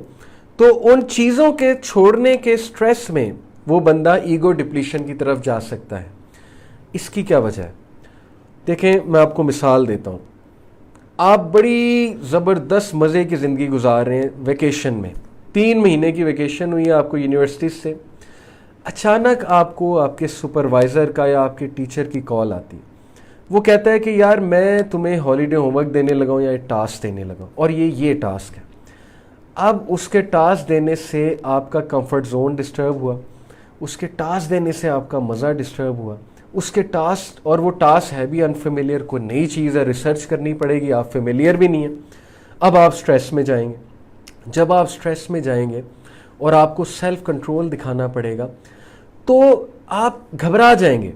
تو ان چیزوں کے چھوڑنے کے سٹریس میں وہ بندہ ایگو ڈپلیشن کی طرف جا سکتا ہے. اس کی کیا وجہ ہے؟ دیکھیں، میں آپ کو مثال دیتا ہوں. آپ بڑی زبردست مزے کی زندگی گزار رہے ہیں ویکیشن میں، 3 مہینے کی ویکیشن ہوئی ہے آپ کو یونیورسٹی سے. اچانک آپ کو آپ کے سپروائزر کا یا آپ کے ٹیچر کی کال آتی ہے. وہ کہتا ہے کہ یار میں تمہیں ہالیڈے ہوم ورک دینے لگا ہوں یا ایک ٹاسک دینے لگا ہوں، اور یہ ٹاسک ہے. اب اس کے ٹاسک دینے سے آپ کا کمفرٹ زون ڈسٹرب ہوا، اس کے ٹاسک دینے سے آپ کا مزہ ڈسٹرب ہوا، اس کے ٹاسک، اور وہ ٹاسک ہے بھی انفیملیئر، کوئی نئی چیز ہے، ریسرچ کرنی پڑے گی، آپ فیملیئر بھی نہیں ہیں. اب آپ سٹریس میں جائیں گے. جب آپ سٹریس میں جائیں گے اور آپ کو سیلف کنٹرول دکھانا پڑے گا تو آپ گھبرا جائیں گے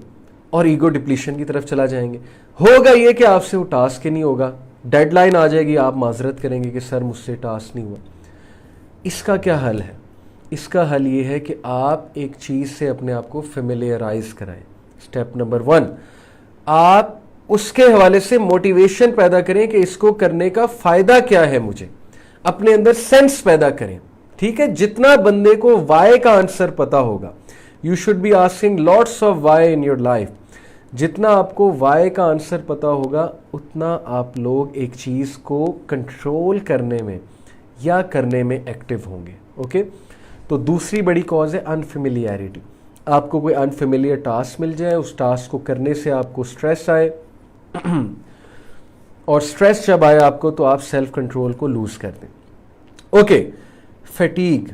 اور ایگو ڈپلیشن کی طرف چلا جائیں گے. ہوگا یہ کہ آپ سے وہ ٹاسک ہی نہیں ہوگا، ڈیڈ لائن آ جائے گی، آپ معذرت کریں گے کہ سر مجھ سے ٹاسک نہیں ہوا. اس کا کیا حل ہے؟ اس کا حل یہ ہے کہ آپ ایک چیز سے اپنے آپ کو فیملیئرائز کرائیں. اسٹیپ نمبر 1، آپ اس کے حوالے سے موٹیویشن پیدا کریں کہ اس کو کرنے کا فائدہ کیا ہے، مجھے اپنے اندر سینس پیدا کریں. ٹھیک ہے، جتنا بندے کو وائی کا آنسر پتا ہوگا، you should be asking lots of why in your life. جتنا آپ کو وائی کا آنسر پتا ہوگا اتنا آپ لوگ ایک چیز کو کنٹرول کرنے میں یا کرنے میں ایکٹیو ہوں گے. اوکے، تو دوسری بڑی کاز ہے انفیملیرٹی. آپ کو کوئی انفیملیئر ٹاسک مل جائے، اس ٹاسک کو کرنے سے آپ کو سٹریس آئے اور سٹریس جب آئے آپ کو تو آپ سیلف کنٹرول کو لوز کر دیں. Okay, fatigue,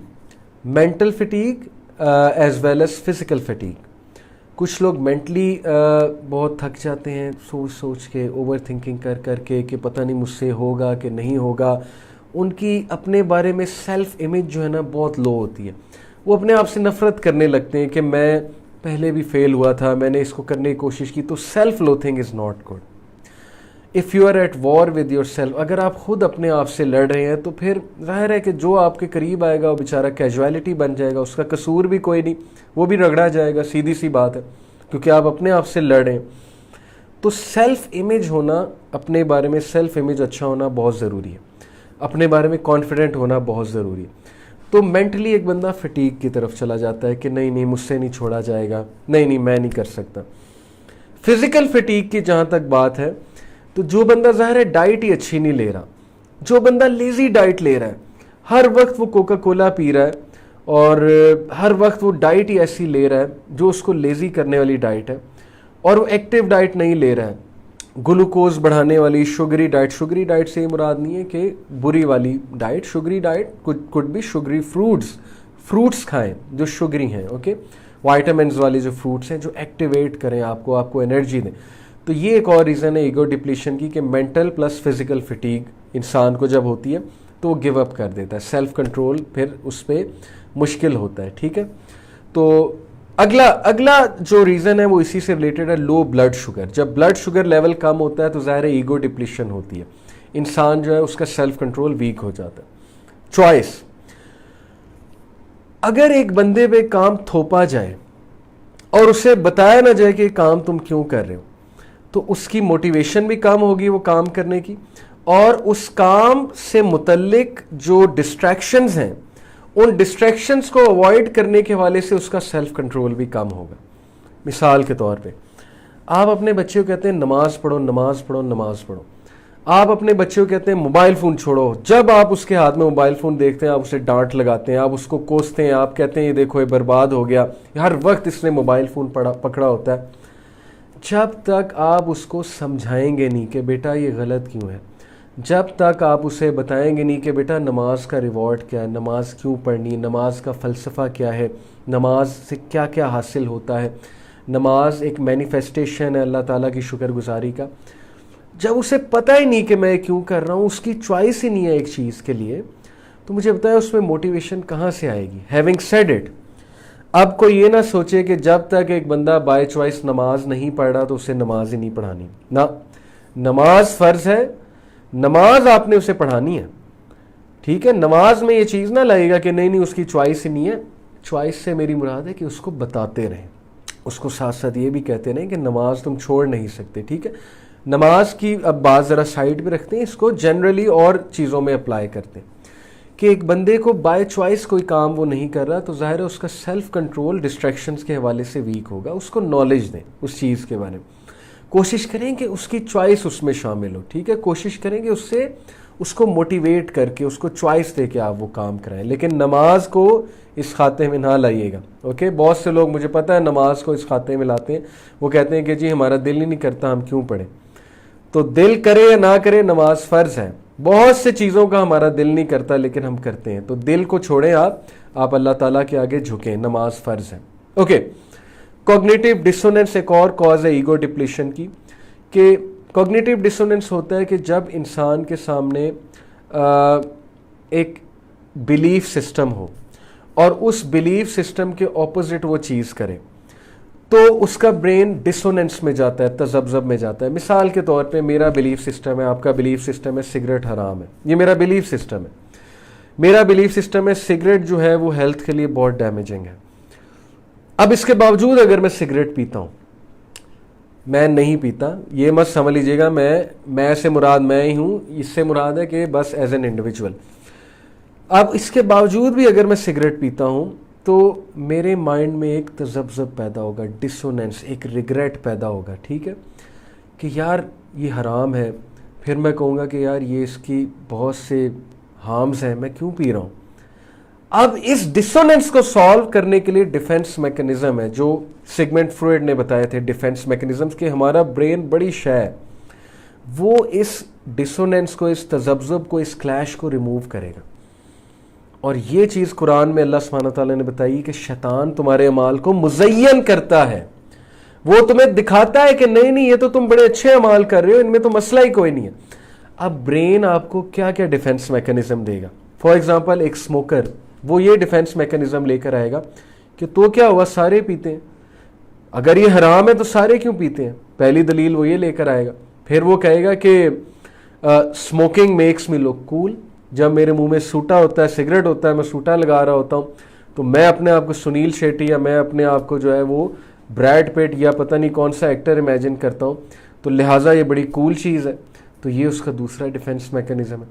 mental fatigue as well as physical fatigue. کچھ لوگ مینٹلی بہت تھک جاتے ہیں، سوچ کے، اوور تھنکنگ کر کے کہ پتہ نہیں مجھ سے ہوگا کہ نہیں ہوگا. ان کی اپنے بارے میں سیلف امیج جو ہے نا بہت لو ہوتی ہے. وہ اپنے آپ سے نفرت کرنے لگتے ہیں کہ میں پہلے بھی فیل ہوا تھا، میں نے اس کو کرنے کی کوشش کی. تو self loathing is not good. If you are at war with yourself, اگر آپ خود اپنے آپ سے لڑ رہے ہیں تو پھر ظاہر ہے کہ جو آپ کے قریب آئے گا وہ بیچارہ کیجویلٹی بن جائے گا، اس کا قصور بھی کوئی نہیں، وہ بھی رگڑا جائے گا. سیدھی سی بات ہے، کیونکہ آپ اپنے آپ سے لڑ رہے ہیں. تو سیلف امیج ہونا، اپنے بارے میں سیلف امیج اچھا ہونا بہت ضروری ہے. اپنے بارے میں کانفیڈنٹ ہونا بہت ضروری ہے. تو مینٹلی ایک بندہ فٹیگ کی طرف چلا جاتا ہے کہ نہیں مجھ سے نہیں چھوڑا جائے گا، نہیں میں نہیں کر سکتا. فزیکل فٹیگ کی جہاں تک بات ہے تو جو بندہ ظاہر ہے ڈائٹ ہی اچھی نہیں لے رہا، جو بندہ لیزی ڈائٹ لے رہا ہے، ہر وقت وہ کوکا کولا پی رہا ہے اور ہر وقت وہ ڈائٹ ہی ایسی لے رہا ہے جو اس کو لیزی کرنے والی ڈائٹ ہے، اور وہ ایکٹیو ڈائٹ نہیں لے رہا ہے، گلوکوز بڑھانے والی شوگری ڈائٹ سے مراد نہیں ہے کہ بری والی diet. Sugary diet could be sugary fruits کھائیں جو شوگری ہیں. اوکے، وائٹامنز والے جو فروٹس ہیں جو ایکٹیویٹ کریں آپ کو انرجی دیں. تو یہ ایک اور ریزن ہے ایگو ڈپلیشن کی کہ مینٹل پلس فزیکل فٹیگ انسان کو جب ہوتی ہے تو وہ گیو اپ کر دیتا ہے. سیلف کنٹرول پھر اس پہ مشکل ہوتا ہے. ٹھیک ہے، تو اگلا جو ریزن ہے وہ اسی سے ریلیٹڈ ہے، لو بلڈ شوگر. جب بلڈ شوگر لیول کم ہوتا ہے تو ظاہر ہے ایگو ڈپلیشن ہوتی ہے، انسان جو ہے اس کا سیلف کنٹرول ویک ہو جاتا ہے. چوائس، اگر ایک بندے پہ کام تھوپا جائے اور اسے بتایا نہ جائے کہ یہ کام تم کیوں کر رہے ہو، تو اس کی موٹیویشن بھی کم ہوگی وہ کام کرنے کی، اور اس کام سے متعلق جو ڈسٹریکشنز ہیں ان ڈسٹریکشنز کو اوائڈ کرنے کے حوالے سے اس کا سیلف کنٹرول بھی کم ہوگا. مثال کے طور پہ آپ اپنے بچے کو کہتے ہیں نماز پڑھو نماز پڑھو نماز پڑھو، آپ اپنے بچے کو کہتے ہیں موبائل فون چھوڑو، جب آپ اس کے ہاتھ میں موبائل فون دیکھتے ہیں آپ اسے ڈانٹ لگاتے ہیں، آپ اس کو کوستے ہیں، آپ کہتے ہیں یہ دیکھو یہ برباد ہو گیا، ہر وقت اس نے موبائل فون پکڑا ہوتا ہے. جب تک آپ اس کو سمجھائیں گے نہیں کہ بیٹا یہ غلط کیوں ہے، جب تک آپ اسے بتائیں گے نہیں کہ بیٹا نماز کا ریوارڈ کیا ہے، نماز کیوں پڑھنی، نماز کا فلسفہ کیا ہے، نماز سے کیا کیا حاصل ہوتا ہے، نماز ایک مینیفیسٹیشن ہے اللہ تعالیٰ کی شکر گزاری کا، جب اسے پتہ ہی نہیں کہ میں کیوں کر رہا ہوں، اس کی چوائس ہی نہیں ہے ایک چیز کے لیے، تو مجھے بتایا اس میں موٹیویشن کہاں سے آئے گی. ہیونگ سیڈ اٹ، اب کوئی یہ نہ سوچے کہ جب تک ایک بندہ بائی چوائس نماز نہیں پڑھ رہا تو اسے نماز ہی نہیں پڑھانی. نہ، نماز فرض ہے، نماز آپ نے اسے پڑھانی ہے. ٹھیک ہے، نماز میں یہ چیز نہ لگے گا کہ نہیں اس کی چوائس ہی نہیں ہے. چوائس سے میری مراد ہے کہ اس کو بتاتے رہیں، اس کو ساتھ ساتھ یہ بھی کہتے رہیں کہ نماز تم چھوڑ نہیں سکتے. ٹھیک ہے، نماز کی اب بات ذرا سائڈ پہ رکھتے ہیں، اس کو جنرلی اور چیزوں میں اپلائی کرتے ہیں کہ ایک بندے کو بائی چوائس کوئی کام وہ نہیں کر رہا تو ظاہر ہے اس کا سیلف کنٹرول ڈسٹریکشنز کے حوالے سے ویک ہوگا. اس کو نالج دیں اس چیز کے بارے میں، کوشش کریں کہ اس کی چوائس اس میں شامل ہو. ٹھیک ہے، کوشش کریں کہ اس کو موٹیویٹ کر کے اس کو چوائس دے کے آپ وہ کام کرائیں، لیکن نماز کو اس خاتے میں نہ لائیے گا. اوکے، بہت سے لوگ مجھے پتہ ہے نماز کو اس خاتے میں لاتے ہیں، وہ کہتے ہیں کہ جی ہمارا دل ہی نہیں کرتا ہم کیوں پڑھیں. تو دل کرے یا نہ کرے نماز فرض ہے. بہت سے چیزوں کا ہمارا دل نہیں کرتا لیکن ہم کرتے ہیں، تو دل کو چھوڑیں، آپ اللہ تعالیٰ کے آگے جھکیں، نماز فرض ہے. اوکے، کوگنیٹیو ڈسوننس ایک اور کاز ہے ایگو ڈپلیشن کی، کہ کوگنیٹیو ڈسوننس ہوتا ہے کہ جب انسان کے سامنے ایک بلیف سسٹم ہو اور اس بلیف سسٹم کے اپوزٹ وہ چیز کرے تو اس کا برین ڈسوننس میں جاتا ہے، تذبذب میں جاتا ہے. مثال کے طور پہ میرا بلیف سسٹم ہے، آپ کا بلیف سسٹم ہے سگریٹ حرام ہے، یہ میرا بلیف سسٹم ہے. میرا بلیف سسٹم ہے سگریٹ جو ہے وہ ہیلتھ کے لیے بہت ڈیمیجنگ ہے. اب اس کے باوجود اگر میں سگریٹ پیتا ہوں، میں نہیں پیتا، یہ مت سمجھ لیجیے گا میں سے مراد میں ہی ہوں، اس سے مراد ہے کہ بس ایز این انڈیویجول. اب اس کے باوجود بھی اگر میں سگریٹ پیتا ہوں تو میرے مائنڈ میں ایک تذبذب پیدا ہوگا، ڈسوننس، ایک ریگریٹ پیدا ہوگا. ٹھیک ہے، کہ یار یہ حرام ہے، پھر میں کہوں گا کہ یار یہ اس کی بہت سے ہارمز ہیں، میں کیوں پی رہا ہوں. اب اس ڈسوننس کو سالو کرنے کے لیے ڈیفنس میکنزم ہے جو سیگمنٹ فروئڈ نے بتائے تھے. ڈیفنس میکنزمز کہ ہمارا برین بڑی شے ہے، وہ اس ڈسوننس کو، اس تذبذب کو، اس کلیش کو ریموو کرے گا. اور یہ چیز قرآن میں اللہ سبحانہ تعالیٰ نے بتائی کہ شیطان تمہارے اعمال کو مزین کرتا ہے، وہ تمہیں دکھاتا ہے کہ نہیں یہ تو تم بڑے اچھے اعمال کر رہے ہو، ان میں تو مسئلہ ہی کوئی نہیں ہے. اب برین آپ کو کیا کیا ڈیفنس میکنزم دے گا. فار ایگزامپل ایک اسموکر، وہ یہ ڈیفنس میکنزم لے کر آئے گا کہ تو کیا ہوا، سارے پیتے ہیں، اگر یہ حرام ہے تو سارے کیوں پیتے ہیں. پہلی دلیل وہ یہ لے کر آئے گا. پھر وہ کہے گا کہ اسموکنگ میکس می لک کول. جب میرے منہ میں سوٹا ہوتا ہے، سگریٹ ہوتا ہے، میں سوٹا لگا رہا ہوتا ہوں تو میں اپنے آپ کو سنیل شیٹی یا میں اپنے آپ کو جو ہے وہ بریڈ پیٹ یا پتہ نہیں کون سا ایکٹر امیجن کرتا ہوں، تو لہٰذا یہ بڑی کول چیز ہے. تو یہ اس کا دوسرا ڈیفنس میکنزم ہے.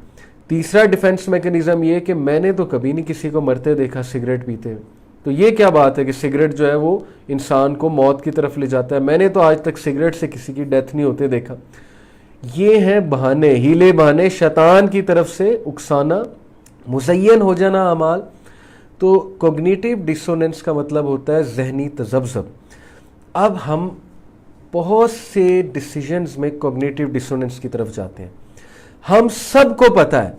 تیسرا ڈیفنس میکنزم یہ کہ میں نے تو کبھی نہیں کسی کو مرتے دیکھا سگریٹ پیتے ہوئے، تو یہ کیا بات ہے کہ سگریٹ جو ہے وہ انسان کو موت کی طرف لے جاتا ہے، میں نے تو آج تک سگریٹ سے کسی کی ڈیتھ نہیں ہوتے دیکھا. یہ ہیں بہانے، ہیلے بہانے، شیطان کی طرف سے اکسانا، مزین ہو جانا اعمال. تو کوگنیٹیو ڈسوننس کا مطلب ہوتا ہے ذہنی تذبذب. اب ہم بہت سے ڈیسیژنز میں کوگنیٹیو ڈسوننس کی طرف جاتے ہیں. ہم سب کو پتہ ہے،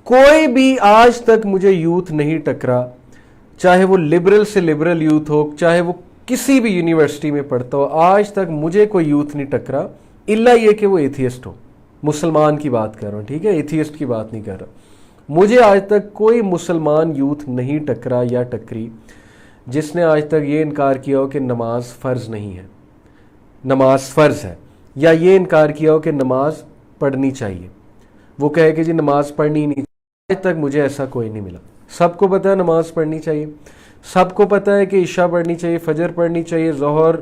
کوئی بھی آج تک مجھے یوتھ نہیں ٹکرا، چاہے وہ لبرل سے لبرل یوتھ ہو، چاہے وہ کسی بھی یونیورسٹی میں پڑھتا ہو، آج تک مجھے کوئی یوتھ نہیں ٹکرا الا یہ کہ وہ ایتھیسٹ ہو. مسلمان کی بات کر رہا ہوں، ٹھیک ہے، ایتھیسٹ کی بات نہیں کر رہا. مجھے آج تک کوئی مسلمان یوتھ نہیں ٹکرا یا ٹکری جس نے آج تک یہ انکار کیا ہو کہ نماز فرض نہیں ہے، نماز فرض ہے، یا یہ انکار کیا ہو کہ نماز پڑھنی چاہیے، وہ کہے کہ جی نماز پڑھنی نہیں چاہیے، آج تک مجھے ایسا کوئی نہیں ملا۔ سب کو پتہ ہے نماز پڑھنی چاہیے، سب کو پتہ ہے کہ عشاء پڑھنی چاہیے، فجر پڑھنی چاہیے، ظہر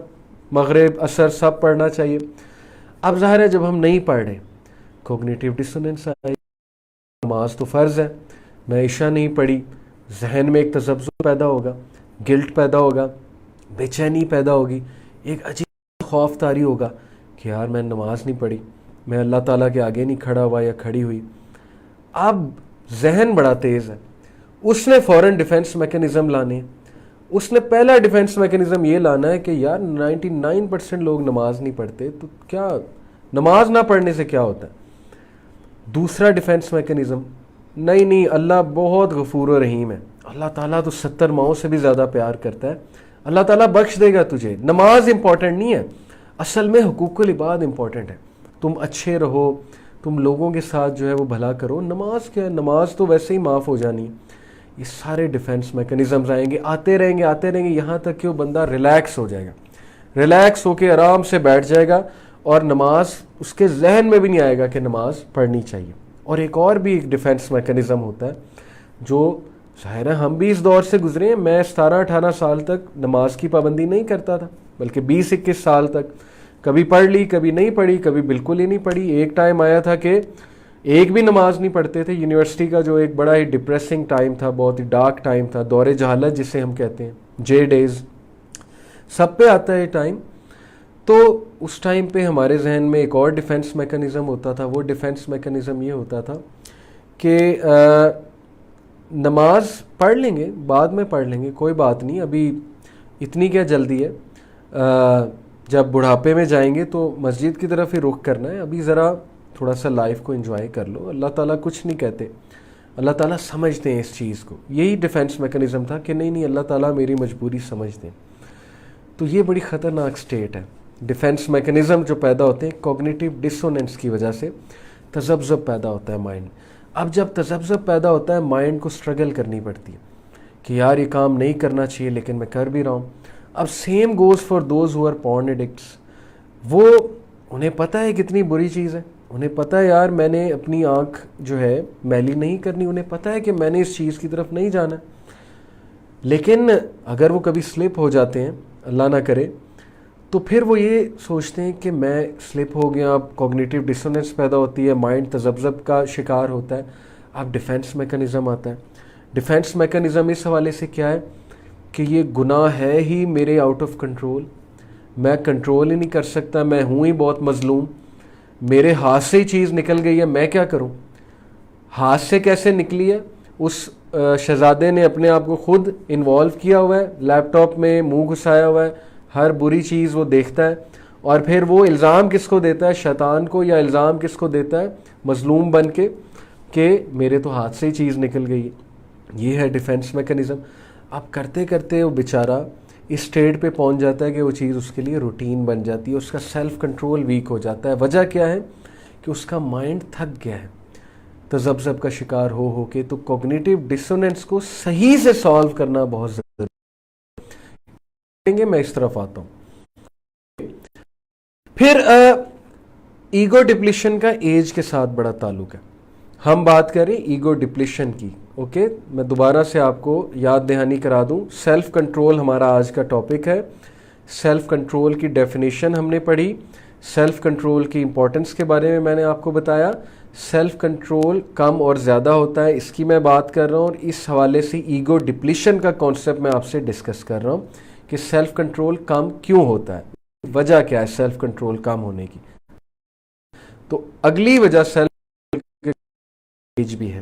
مغرب عصر سب پڑھنا چاہیے۔ اب ظاہر ہے جب ہم نہیں پڑھ رہے، کوگنیٹیو ڈسوننس آئی، نماز تو فرض ہے، میں عشاء نہیں پڑھی، ذہن میں ایک تذبذب پیدا ہوگا، گلٹ پیدا ہوگا، بے چینی پیدا ہوگی، ایک عجیب خوف طاری ہوگا کہ یار میں نماز نہیں پڑھی، میں اللہ تعالیٰ کے آگے نہیں کھڑا ہوا یا کھڑی ہوئی۔ اب ذہن بڑا تیز ہے، اس نے فوراً ڈیفنس میکنزم لانے ہیں۔ اس نے پہلا ڈیفنس میکنزم یہ لانا ہے کہ یار 99% لوگ نماز نہیں پڑھتے، تو کیا نماز نہ پڑھنے سے کیا ہوتا ہے؟ دوسرا ڈیفنس میکنزم، نہیں اللہ بہت غفور و رحیم ہے، اللہ تعالیٰ تو 70 ماؤں سے بھی زیادہ پیار کرتا ہے، اللہ تعالیٰ بخش دے گا تجھے، نماز امپورٹنٹ نہیں ہے، اصل میں حقوق العباد امپورٹنٹ ہے، تم اچھے رہو، تم لوگوں کے ساتھ جو ہے وہ بھلا کرو، نماز کیا ہے، نماز تو ویسے ہی معاف ہو جانی ہے۔ یہ سارے ڈیفنس میکنزمز آئیں گے، آتے رہیں گے یہاں تک کہ وہ بندہ ریلیکس ہو جائے گا، ریلیکس ہو کے آرام سے بیٹھ جائے گا، اور نماز اس کے ذہن میں بھی نہیں آئے گا کہ نماز پڑھنی چاہیے۔ اور ایک اور بھی ایک ڈیفنس میکنزم ہوتا ہے جو ظاہر ہے ہم بھی اس دور سے گزرے ہیں، میں 17-18 سال تک نماز کی پابندی نہیں کرتا تھا، بلکہ 20-21 سال تک کبھی پڑھ لی، کبھی نہیں پڑھی، کبھی بالکل ہی نہیں پڑھی۔ ایک ٹائم آیا تھا کہ ایک بھی نماز نہیں پڑھتے تھے، یونیورسٹی کا جو ایک بڑا ہی ڈپریسنگ ٹائم تھا، بہت ہی ڈارک ٹائم تھا، دور جہالت جسے ہم کہتے ہیں، جے ڈیز، سب پہ آتا ہے یہ ٹائم۔ تو اس ٹائم پہ ہمارے ذہن میں ایک اور ڈیفنس میکنزم ہوتا تھا، وہ ڈیفنس میکنزم یہ ہوتا تھا کہ نماز پڑھ لیں گے، بعد میں پڑھ لیں گے، کوئی بات نہیں، ابھی اتنی کیا جلدی ہے، جب بڑھاپے میں جائیں گے تو مسجد کی طرف ہی رخ کرنا ہے، ابھی ذرا تھوڑا سا لائف کو انجوائے کر لو، اللہ تعالیٰ کچھ نہیں کہتے، اللہ تعالیٰ سمجھتے ہیں اس چیز کو۔ یہی ڈیفنس میکنزم تھا کہ نہیں اللہ تعالیٰ میری مجبوری سمجھتے ہیں۔ تو یہ بڑی خطرناک سٹیٹ ہے، ڈیفنس میکنزم جو پیدا ہوتے ہیں کوگنیٹیو ڈسوننس کی وجہ سے، تذبذب پیدا ہوتا ہے مائنڈ۔ اب جب تذبذب پیدا ہوتا ہے مائنڈ کو سٹرگل کرنی پڑتی ہے کہ یار یہ کام نہیں کرنا چاہیے لیکن میں کر بھی رہا ہوں۔ اب same goes for those who are porn addicts, وہ انہیں پتہ ہے کتنی بری چیز ہے، انہیں پتہ ہے یار میں نے اپنی آنکھ جو ہے میلی نہیں کرنی، انہیں پتہ ہے کہ میں نے اس چیز کی طرف نہیں جانا، لیکن اگر وہ کبھی سلپ ہو جاتے ہیں، اللہ نہ کرے، تو پھر وہ یہ سوچتے ہیں کہ میں سلپ ہو گیا، اب کوگنیٹیو ڈسوننس پیدا ہوتی ہے، مائنڈ تذبذب کا شکار ہوتا ہے۔ اب ڈیفنس میکنزم آتا ہے، ڈیفنس میکنزم اس حوالے سے کیا ہے کہ یہ گناہ ہے ہی میرے آؤٹ آف کنٹرول، میں کنٹرول ہی نہیں کر سکتا، میں ہوں ہی بہت مظلوم، میرے ہاتھ سے ہی چیز نکل گئی ہے، میں کیا کروں؟ ہاتھ سے کیسے نکلی ہے؟ اس شہزادے نے اپنے آپ کو خود انوالو کیا ہوا ہے، لیپ ٹاپ میں منہ گھسایا ہوا ہے، ہر بری چیز وہ دیکھتا ہے، اور پھر وہ الزام کس کو دیتا ہے؟ شیطان کو، یا الزام کس کو دیتا ہے؟ مظلوم بن کے کہ میرے تو ہاتھ سے ہی چیز نکل گئی۔ یہ ہے ڈیفنس میکنزم۔ اب کرتے کرتے وہ بیچارہ اس اسٹیٹ پہ پہنچ جاتا ہے کہ وہ چیز اس کے لیے روٹین بن جاتی ہے، اس کا سیلف کنٹرول ویک ہو جاتا ہے۔ وجہ کیا ہے کہ اس کا مائنڈ تھک گیا ہے تذبذب کا شکار ہو کے۔ تو کوگنیٹیو ڈسوننس کو صحیح سے سالو کرنا بہت ضروری ہے۔ میں اس طرف آتا ہوں۔ پھر ایگو ڈپلیشن کا ایج کے ساتھ بڑا تعلق ہے۔ ہم بات کریں ایگو ڈپلیشن کی، اوکے، میں دوبارہ سے آپ کو یاد دہانی کرا دوں، سیلف کنٹرول ہمارا آج کا ٹاپک ہے۔ سیلف کنٹرول کی ڈیفینیشن ہم نے پڑھی، سیلف کنٹرول کی امپورٹنس کے بارے میں نے آپ کو بتایا، سیلف کنٹرول کم اور زیادہ ہوتا ہے، اس کی میں بات کر رہا ہوں، اور اس حوالے سے ایگو ڈپلیشن کا کانسیپٹ میں آپ سے ڈسکس کر رہا ہوں کہ سیلف کنٹرول کم کیوں ہوتا ہے، وجہ کیا ہے سیلف کنٹرول کم ہونے کی۔ تو اگلی وجہ سیلف ایج بھی ہے،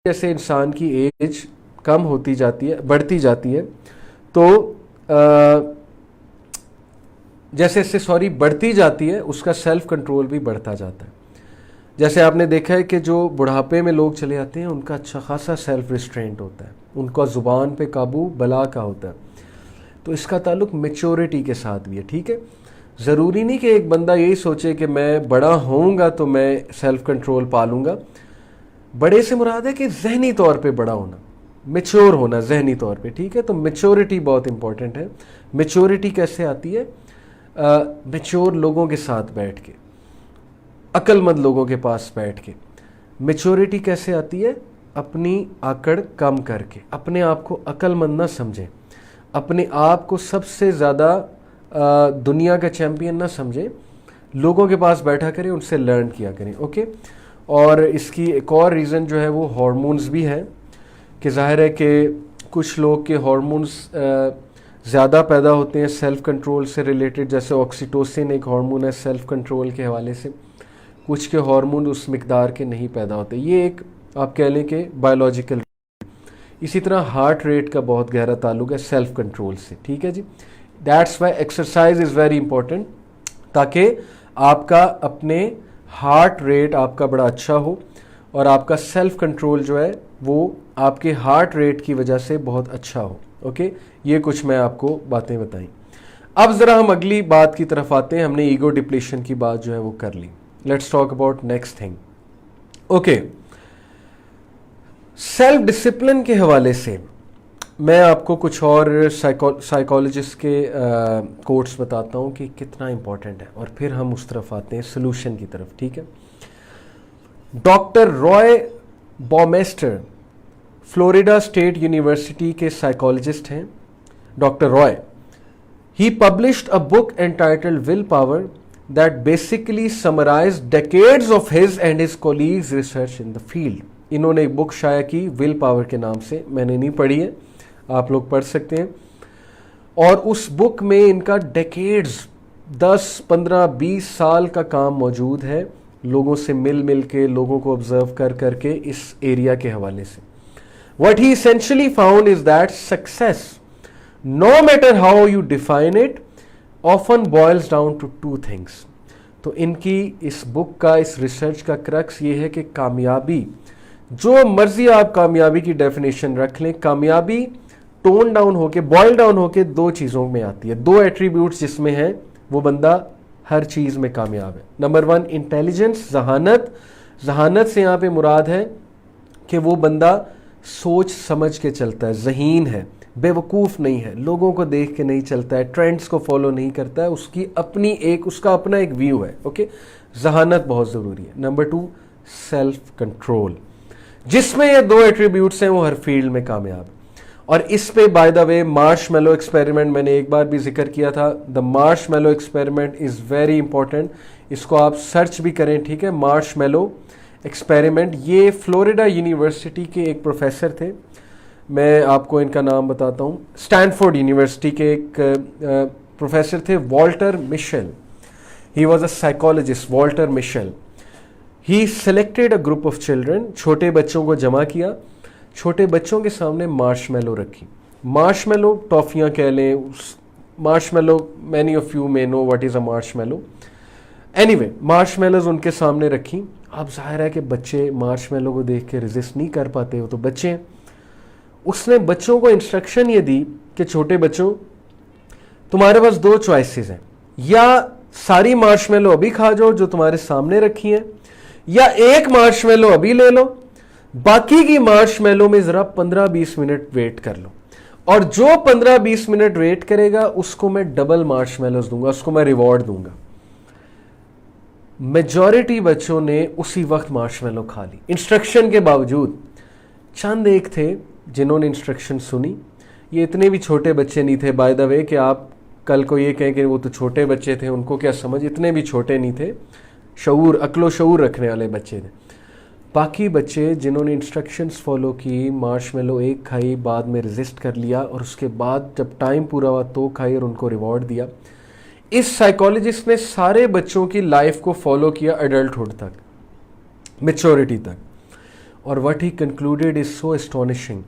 جیسے انسان کی ایج کم ہوتی جاتی ہے، بڑھتی جاتی ہے، تو جیسے بڑھتی جاتی ہے اس کا سیلف کنٹرول بھی بڑھتا جاتا ہے۔ جیسے آپ نے دیکھا ہے کہ جو بڑھاپے میں لوگ چلے آتے ہیں ان کا اچھا خاصا سیلف ریسٹرینٹ ہوتا ہے، ان کا زبان پہ قابو بلا کا ہوتا ہے۔ تو اس کا تعلق میچورٹی کے ساتھ بھی ہے، ٹھیک ہے۔ ضروری نہیں کہ ایک بندہ یہی سوچے کہ میں بڑا ہوں گا تو میں سیلف کنٹرول پالوں گا۔ بڑے سے مراد ہے کہ ذہنی طور پہ بڑا ہونا، میچور ہونا ذہنی طور پہ, ٹھیک ہے. تو میچورٹی بہت امپورٹنٹ ہے. میچورٹی کیسے آتی ہے؟ میچور لوگوں کے ساتھ بیٹھ کے, عقل مند لوگوں کے پاس بیٹھ کے. میچورٹی کیسے آتی ہے؟ اپنی آکڑ کم کر کے, اپنے آپ کو عقل مند نہ سمجھیں, اپنے آپ کو سب سے زیادہ دنیا کا چیمپئن نہ سمجھیں, لوگوں کے پاس بیٹھا کریں, ان سے لرن کیا کریں. اوکے. اور اس کی ایک اور ریزن جو ہے وہ ہارمونز بھی ہے, کہ ظاہر ہے کہ کچھ لوگ کے ہارمونز زیادہ پیدا ہوتے ہیں سیلف کنٹرول سے ریلیٹڈ, جیسے آکسیٹوسن ایک ہارمون ہے سیلف کنٹرول کے حوالے سے, کچھ کے ہارمون اس مقدار کے نہیں پیدا ہوتے. یہ ایک آپ کہہ لیں کہ بایولوجیکل. اسی طرح ہارٹ ریٹ کا بہت گہرا تعلق ہے سیلف کنٹرول سے, ٹھیک ہے جی. That's why exercise is very important, تاکہ آپ کا اپنے ہارٹ ریٹ آپ کا بڑا اچھا ہو, اور آپ کا سیلف کنٹرول جو ہے وہ آپ کے ہارٹ ریٹ کی وجہ سے بہت اچھا ہو. اوکے. یہ کچھ میں آپ کو باتیں بتائیں. اب ذرا ہم اگلی بات کی طرف آتے ہیں. ہم نے ایگو ڈپلیشن کی بات جو ہے وہ کر لی. Let's talk about next thing. Okay. Self discipline کے حوالے سے میں آپ کو کچھ اور سائیکالوجسٹ کے کوٹس بتاتا ہوں کہ کتنا امپورٹنٹ ہے, اور پھر ہم اس طرف آتے ہیں سلوشن کی طرف, ٹھیک ہے. Doctor Roy Baumeister Florida State University کے سائیکالوجسٹ ہیں, doctor Roy. He published a book entitled will power that basically summarised decades of his and his colleagues research in the field. انہوں نے ایک بک شائع کی ول پاور کے نام سے, میں نے نہیں پڑھی ہے, آپ لوگ پڑھ سکتے ہیں. اور اس بک میں ان کا ڈیکیڈز 10, 15, 20 سال کا کام موجود ہے, لوگوں سے مل کے, لوگوں کو آبزرو کر کے اس ایریا کے حوالے سے. What he essentially found is that success, no matter how you define it, often boils down to two things. تو ان کی اس بک کا, اس ریسرچ کا کرکس یہ ہے کہ کامیابی, جو مرضی آپ کامیابی کی ڈیفینیشن رکھ لیں, کامیابی ٹون ڈاؤن ہو کے, بوائل ڈاؤن ہو کے دو چیزوں میں آتی ہے, دو ایٹریبیوٹس جس میں ہیں, وہ بندہ ہر چیز میں کامیاب ہے. نمبر 1 انٹیلیجنس, ذہانت. ذہانت سے یہاں پہ مراد ہے کہ وہ بندہ سوچ سمجھ کے چلتا ہے, ذہین ہے, بے وقوف نہیں ہے, لوگوں کو دیکھ کے نہیں چلتا ہے, ٹرینڈز کو فالو نہیں کرتا ہے, اس کا اپنا ایک ویو ہے. اوکے. ذہانت بہت ضروری ہے. نمبر 2 سیلف کنٹرول, جس میں یہ دو ایٹریبیوٹس ہیں وہ ہر فیلڈ میں کامیاب. اور اس پہ بائی دا وے مارش میلو ایکسپیریمنٹ میں نے ایک بار بھی ذکر کیا تھا. دا مارش میلو ایکسپیریمنٹ از ویری امپورٹنٹ, اس کو آپ سرچ بھی کریں, ٹھیک ہے. مارش میلو ایکسپیریمنٹ, یہ فلوریڈا یونیورسٹی کے ایک پروفیسر تھے, میں آپ کو ان کا نام بتاتا ہوں. اسٹینفورڈ یونیورسٹی کے ایک پروفیسر تھے, Walter Mischel. He was a psychologist, Walter Mischel. He selected a group of children, چھوٹے بچوں کو جمع کیا, چھوٹے بچوں کے سامنے مارش میلو رکھی. مارش میلو ٹافیاں کہہ لیں, marshmallow many of you may know what is a marshmallow. Anyway marshmallows ان کے سامنے رکھی. اب ظاہر ہے کہ بچے مارش میلو کو دیکھ کے ریزسٹ نہیں کر پاتے, وہ تو بچے ہیں. اس نے بچوں کو انسٹرکشن یہ دی کہ چھوٹے بچوں, تمہارے پاس دو چوائسز ہیں, یا ساری مارش میلو ابھی کھا جاؤ جو تمہارے سامنے رکھی ہیں, یا ایک مارش میلو ابھی لے لو, باقی کی مارش میلو میں ذرا 15-20 منٹ ویٹ کر لو, اور جو 15-20 منٹ ویٹ کرے گا اس کو میں ڈبل مارش میلوز دوں گا, اس کو میں ریوارڈ دوں گا. میجورٹی بچوں نے اسی وقت مارش میلو کھا لی انسٹرکشن کے باوجود. چند ایک تھے جنہوں نے انسٹرکشن سنی. یہ اتنے بھی چھوٹے بچے نہیں تھے بائی دا وے کہ آپ کل کو یہ کہیں کہ وہ تو چھوٹے بچے تھے, ان کو کیا سمجھ, اتنے بھی چھوٹے نہیں تھے, شعور, عقل و شعور رکھنے والے بچے تھے. باقی بچے جنہوں نے انسٹرکشنز فالو کی, مارش میلو ایک کھائی, بعد میں ریزسٹ کر لیا, اور اس کے بعد جب ٹائم پورا ہوا تو کھائی اور ان کو ریوارڈ دیا. اس سائیکالوجسٹ نے سارے بچوں کی لائف کو فالو کیا ایڈلٹہڈ تک, میچورٹی تک, اور واٹ ہی کنکلوڈیڈ از سو اسٹونشنگ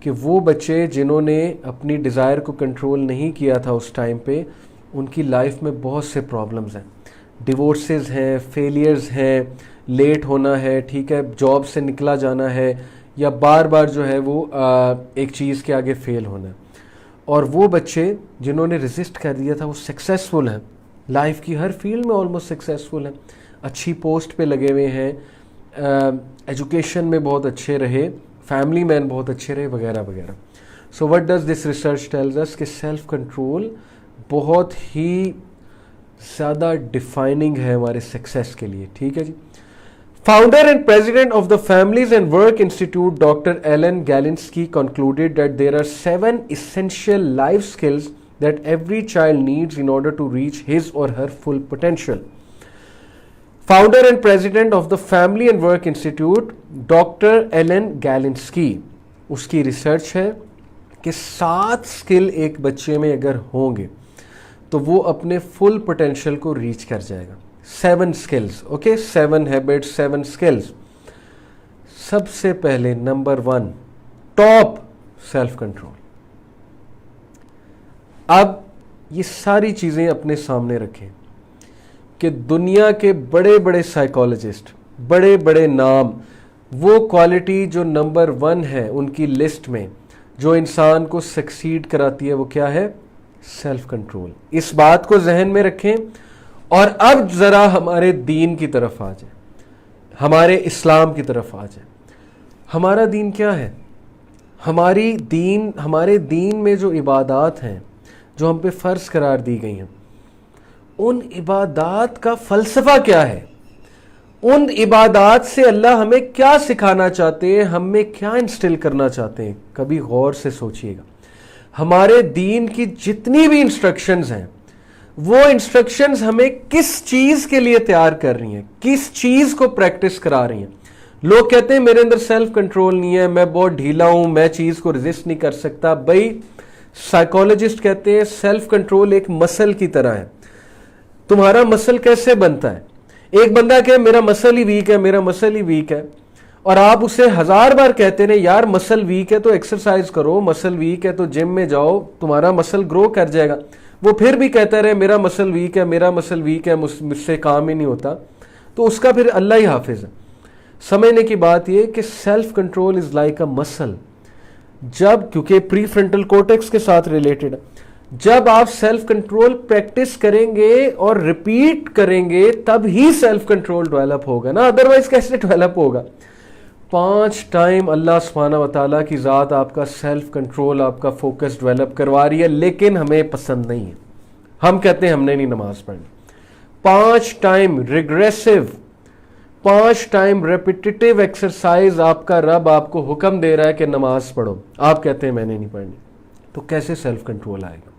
کہ وہ بچے جنہوں نے اپنی ڈیزائر کو کنٹرول نہیں کیا تھا اس ٹائم پہ, ان کی لائف میں بہت سے پرابلمز ہیں, ڈیورسز ہیں, فیلیئرز ہیں, لیٹ ہونا ہے, ٹھیک ہے, جاب سے نکلا جانا ہے, یا بار بار جو ہے وہ ایک چیز کے آگے فیل ہونا ہے. اور وہ بچے جنہوں نے ریزسٹ کر دیا تھا وہ سکسیسفل ہیں, لائف کی ہر فیلڈ میں آلموسٹ سکسیسفل ہیں, اچھی پوسٹ پہ لگے ہوئے ہیں, ایجوکیشن میں بہت اچھے رہے, فیملی مین بہت اچھے رہے وغیرہ وغیرہ. So what does this research tells us کہ سیلف کنٹرول بہت ہی زیادہ ڈیفائننگ ہے ہمارے سکسیس کے لیے. ٹھیک ہے جی. Founder and president of the Families and Work Institute doctor Ellen Galinsky concluded that there are 7 essential life skills that every child needs in order to reach his or her full potential. Founder and president of the Family and Work Institute doctor Ellen Galinsky, اس کی research ہے کہ 7 skill ایک بچے میں اگر ہوں گے تو وہ اپنے فل پوٹینشیل کو ریچ کر جائے گا. 7 اسکلز. Okay, 7 habits, 7 skills. سب سے پہلے نمبر 1 ٹاپ سیلف کنٹرول. اب یہ ساری چیزیں اپنے سامنے رکھیں کہ دنیا کے بڑے بڑے سائیکالوجسٹ, بڑے بڑے نام, وہ کوالٹی جو نمبر 1 ہے ان کی لسٹ میں جو انسان کو سکسیڈ کراتی ہے وہ کیا ہے؟ Self control. اس بات کو ذہن میں رکھیں. اور اب ذرا ہمارے دین کی طرف آ جائیں, ہمارے اسلام کی طرف آ جائیں. ہمارا دین کیا ہے؟ ہمارے دین میں جو عبادات ہیں جو ہم پہ فرض قرار دی گئی ہیں, ان عبادات کا فلسفہ کیا ہے؟ ان عبادات سے اللہ ہمیں کیا سکھانا چاہتے ہیں, ہم میں کیا انسٹل کرنا چاہتے ہیں؟ کبھی غور سے سوچئے گا. ہمارے دین کی جتنی بھی انسٹرکشنز ہیں وہ انسٹرکشنز ہمیں کس چیز کے لیے تیار کر رہی ہیں, کس چیز کو پریکٹس کرا رہی ہیں. لوگ کہتے ہیں میرے اندر سیلف کنٹرول نہیں ہے, میں بہت ڈھیلا ہوں, میں چیز کو ریزسٹ نہیں کر سکتا. بھائی سائیکالوجسٹ کہتے ہیں سیلف کنٹرول ایک مسل کی طرح ہے. تمہارا مسل کیسے بنتا ہے؟ ایک بندہ کہ میرا مسل ہی ویک ہے, میرا مسل ہی ویک ہے, اور آپ اسے 1000 بار کہتے ہیں یار مسل ویک ہے تو ایکسرسائز کرو, مسل ویک ہے تو جم میں جاؤ, تمہارا مسل گرو کر جائے گا. وہ پھر بھی کہتا رہے میرا مسل ویک ہے, میرا مسل ویک ہے, مجھ سے کام ہی نہیں ہوتا, تو اس کا پھر اللہ ہی حافظ ہے. سمجھنے کی بات یہ کہ self control is like a مسل. جب کیونکہ پری فرنٹل کورٹیکس کے ساتھ ریلیٹڈ ہے, جب آپ سیلف کنٹرول پریکٹس کریں گے اور ریپیٹ کریں گے تب ہی سیلف کنٹرول ڈیولپ ہوگا نا, ادروائز کیسے ڈیولپ ہوگا؟ 5 ٹائم اللہ سبحانہ و تعالیٰ کی ذات آپ کا سیلف کنٹرول, آپ کا فوکس ڈیولپ کروا رہی ہے, لیکن ہمیں پسند نہیں ہے. ہم کہتے ہیں ہم نے نہیں نماز پڑھنی. 5 ٹائم ریگریسو, 5 ٹائم ریپیٹیٹیو ایکسرسائز آپ کا رب آپ کو حکم دے رہا ہے کہ نماز پڑھو, آپ کہتے ہیں میں نے نہیں پڑھنی. تو کیسے سیلف کنٹرول آئے گا؟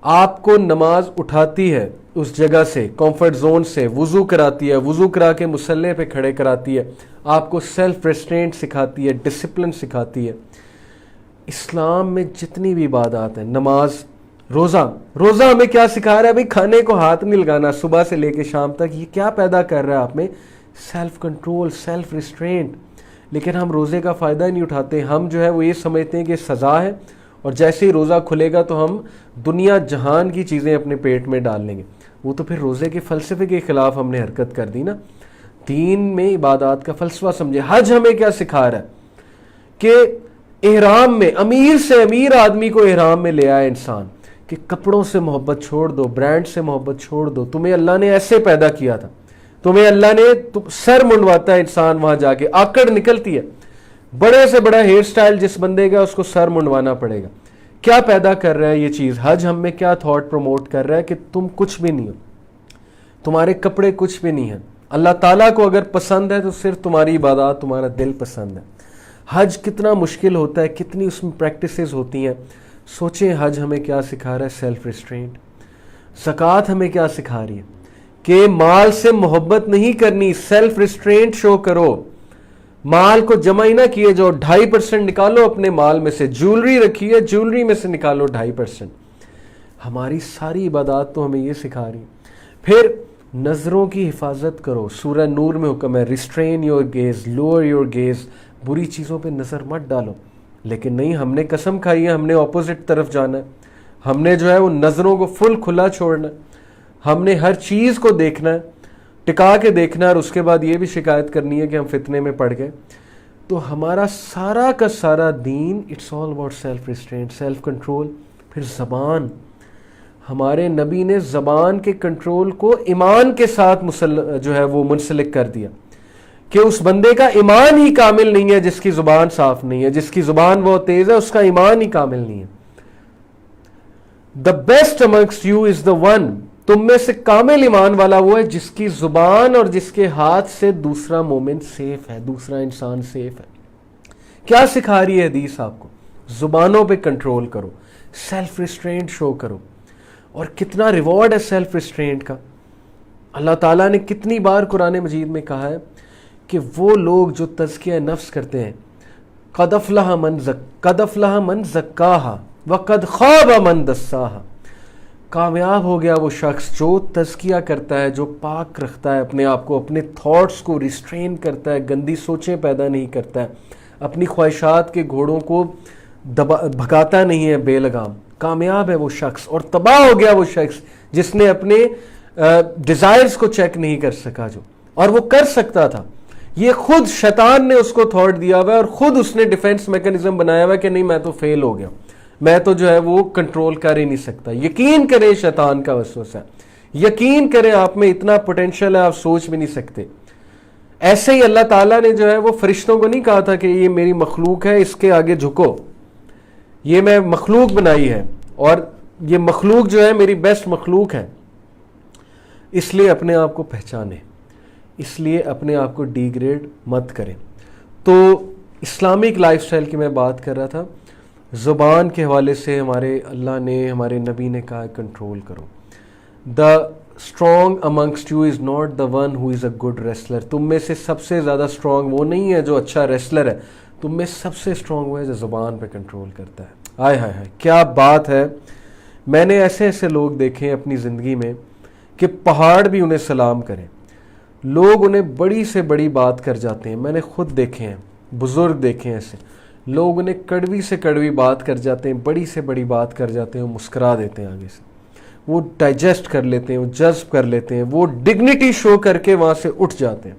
آپ کو نماز اٹھاتی ہے اس جگہ سے, کمفرٹ زون سے, وضو کراتی ہے, وضو کرا کے مصلی پہ کھڑے کراتی ہے, آپ کو سیلف ریسٹرینٹ سکھاتی ہے, ڈسپلن سکھاتی ہے. اسلام میں جتنی بھی عبادات ہیں, نماز, روزہ ہمیں کیا سکھا رہا ہے؟ بھائی کھانے کو ہاتھ نہیں لگانا صبح سے لے کے شام تک. یہ کیا پیدا کر رہا ہے آپ میں؟ Self control, self restraint. لیکن ہم روزے کا فائدہ نہیں اٹھاتے. ہم جو ہے وہ یہ سمجھتے ہیں کہ سزا ہے, اور جیسے ہی روزہ کھلے گا تو ہم دنیا جہان کی چیزیں اپنے پیٹ میں ڈال لیں گے. وہ تو پھر روزے کے فلسفے کے خلاف ہم نے حرکت کر دی نا. دین میں عبادات کا فلسفہ سمجھے. حج ہمیں کیا سکھا رہا ہے کہ احرام میں, امیر سے امیر آدمی کو احرام میں لے آئے انسان کہ کپڑوں سے محبت چھوڑ دو, برانڈ سے محبت چھوڑ دو, تمہیں اللہ نے ایسے پیدا کیا تھا, تمہیں اللہ نے سر منڈواتا ہے انسان وہاں جا کے, آکڑ نکلتی ہے, بڑے سے بڑا ہیئر سٹائل جس بندے کا اس کو سر منڈوانا پڑے گا. کیا پیدا کر رہا ہے یہ چیز؟ حج ہم میں کیا تھاٹ پروموٹ کر رہا ہے کہ تم کچھ بھی نہیں ہو, تمہارے کپڑے کچھ بھی نہیں ہیں. اللہ تعالیٰ کو اگر پسند ہے تو صرف تمہاری عبادات, تمہارا دل پسند ہے. حج کتنا مشکل ہوتا ہے, کتنی اس میں پریکٹسز ہوتی ہیں. سوچیں حج ہمیں کیا سکھا رہا ہے؟ Self restraint. زکوٰۃ ہمیں کیا سکھا رہی ہے؟ کہ مال سے محبت نہیں کرنی, سیلف ریسٹرینٹ شو کرو. مال کو جمع ہی نہ کیے جو 2.5% نکالو اپنے مال میں سے. جیولری رکھی ہے, جیولری میں سے نکالو 2.5%. ہماری ساری عبادات تو ہمیں یہ سکھا رہی. پھر نظروں کی حفاظت کرو. سورہ نور میں حکم ہے restrain your gaze, lower your gaze. بری چیزوں پہ نظر مت ڈالو. لیکن نہیں, ہم نے قسم کھائی ہے, ہم نے اپوزٹ طرف جانا ہے. ہم نے جو ہے وہ نظروں کو فل کھلا چھوڑنا ہے. ہم نے ہر چیز کو دیکھنا ہے, ٹکا کے دیکھنا ہے, اور اس کے بعد یہ بھی شکایت کرنی ہے کہ ہم فتنے میں پڑ گئے. تو ہمارا سارا کا سارا دین it's all about self restraint, self control. پھر زبان, ہمارے نبی نے زبان کے کنٹرول کو ایمان کے ساتھ جو ہے وہ منسلک کر دیا کہ اس بندے کا ایمان ہی کامل نہیں ہے جس کی زبان صاف نہیں ہے. جس کی زبان بہت تیز ہے اس کا ایمان ہی کامل نہیں ہے. The best amongst you is the one, تم میں سے کامل ایمان والا وہ ہے جس کی زبان اور جس کے ہاتھ سے دوسرا مومن سیف ہے, دوسرا انسان سیف ہے. کیا سکھا رہی ہے حدیث آپ کو؟ زبانوں پہ کنٹرول کرو, سیلف ریسٹرینٹ شو کرو. اور کتنا ریوارڈ ہے سیلف ریسٹرینٹ کا. اللہ تعالیٰ نے کتنی بار قرآن مجید میں کہا ہے کہ وہ لوگ جو تزکیہ نفس کرتے ہیں, قد افلح من زکاہا وقد خواب من دساہا, کامیاب ہو گیا وہ شخص جو تزکیہ کرتا ہے, جو پاک رکھتا ہے اپنے آپ کو, اپنے تھاٹس کو ریسٹرین کرتا ہے, گندی سوچیں پیدا نہیں کرتا ہے, اپنی خواہشات کے گھوڑوں کو بھگاتا نہیں ہے بے لگام. کامیاب ہے وہ شخص. اور تباہ ہو گیا وہ شخص جس نے اپنے ڈیزائرز کو چیک نہیں کر سکا, جو اور وہ کر سکتا تھا. یہ خود شیطان نے اس کو تھاٹ دیا ہوا ہے اور خود اس نے ڈیفنس میکنزم بنایا ہوا ہے کہ نہیں میں تو فیل ہو گیا, میں تو جو ہے وہ کنٹرول کر ہی نہیں سکتا. یقین کریں شیطان کا وسوسہ ہے, یقین کریں آپ میں اتنا پوٹینشیل ہے آپ سوچ بھی نہیں سکتے. ایسے ہی اللہ تعالیٰ نے جو ہے وہ فرشتوں کو نہیں کہا تھا کہ یہ میری مخلوق ہے اس کے آگے جھکو, یہ میں مخلوق بنائی ہے اور یہ مخلوق جو ہے میری بیسٹ مخلوق ہے, اس لیے اپنے آپ کو پہچانیں, اس لیے اپنے آپ کو ڈی گریڈ مت کریں. تو اسلامک لائف سٹائل کی میں بات کر رہا تھا. زبان کے حوالے سے ہمارے اللہ نے, ہمارے نبی نے کہا کنٹرول کرو. The strong amongst you is not the one who is a good wrestler. تم میں سے سب سے زیادہ اسٹرانگ وہ نہیں ہے جو اچھا ریسلر ہے, تم میں سب سے اسٹرانگ وہ ہے جو زبان پہ کنٹرول کرتا ہے. آئے ہائے ہائے کیا بات ہے. میں نے ایسے ایسے لوگ دیکھے ہیں اپنی زندگی میں کہ پہاڑ بھی انہیں سلام کریں, لوگ انہیں بڑی سے بڑی بات کر جاتے ہیں. میں نے خود دیکھے ہیں, بزرگ دیکھے ہیں ایسے, لوگ انہیں کڑوی سے کڑوی بات کر جاتے ہیں, بڑی سے بڑی بات کر جاتے ہیں, مسکرا دیتے ہیں آگے سے, وہ ڈائجسٹ کر لیتے ہیں, وہ جذب کر لیتے ہیں, وہ ڈگنیٹی شو کر کے وہاں سے اٹھ جاتے ہیں,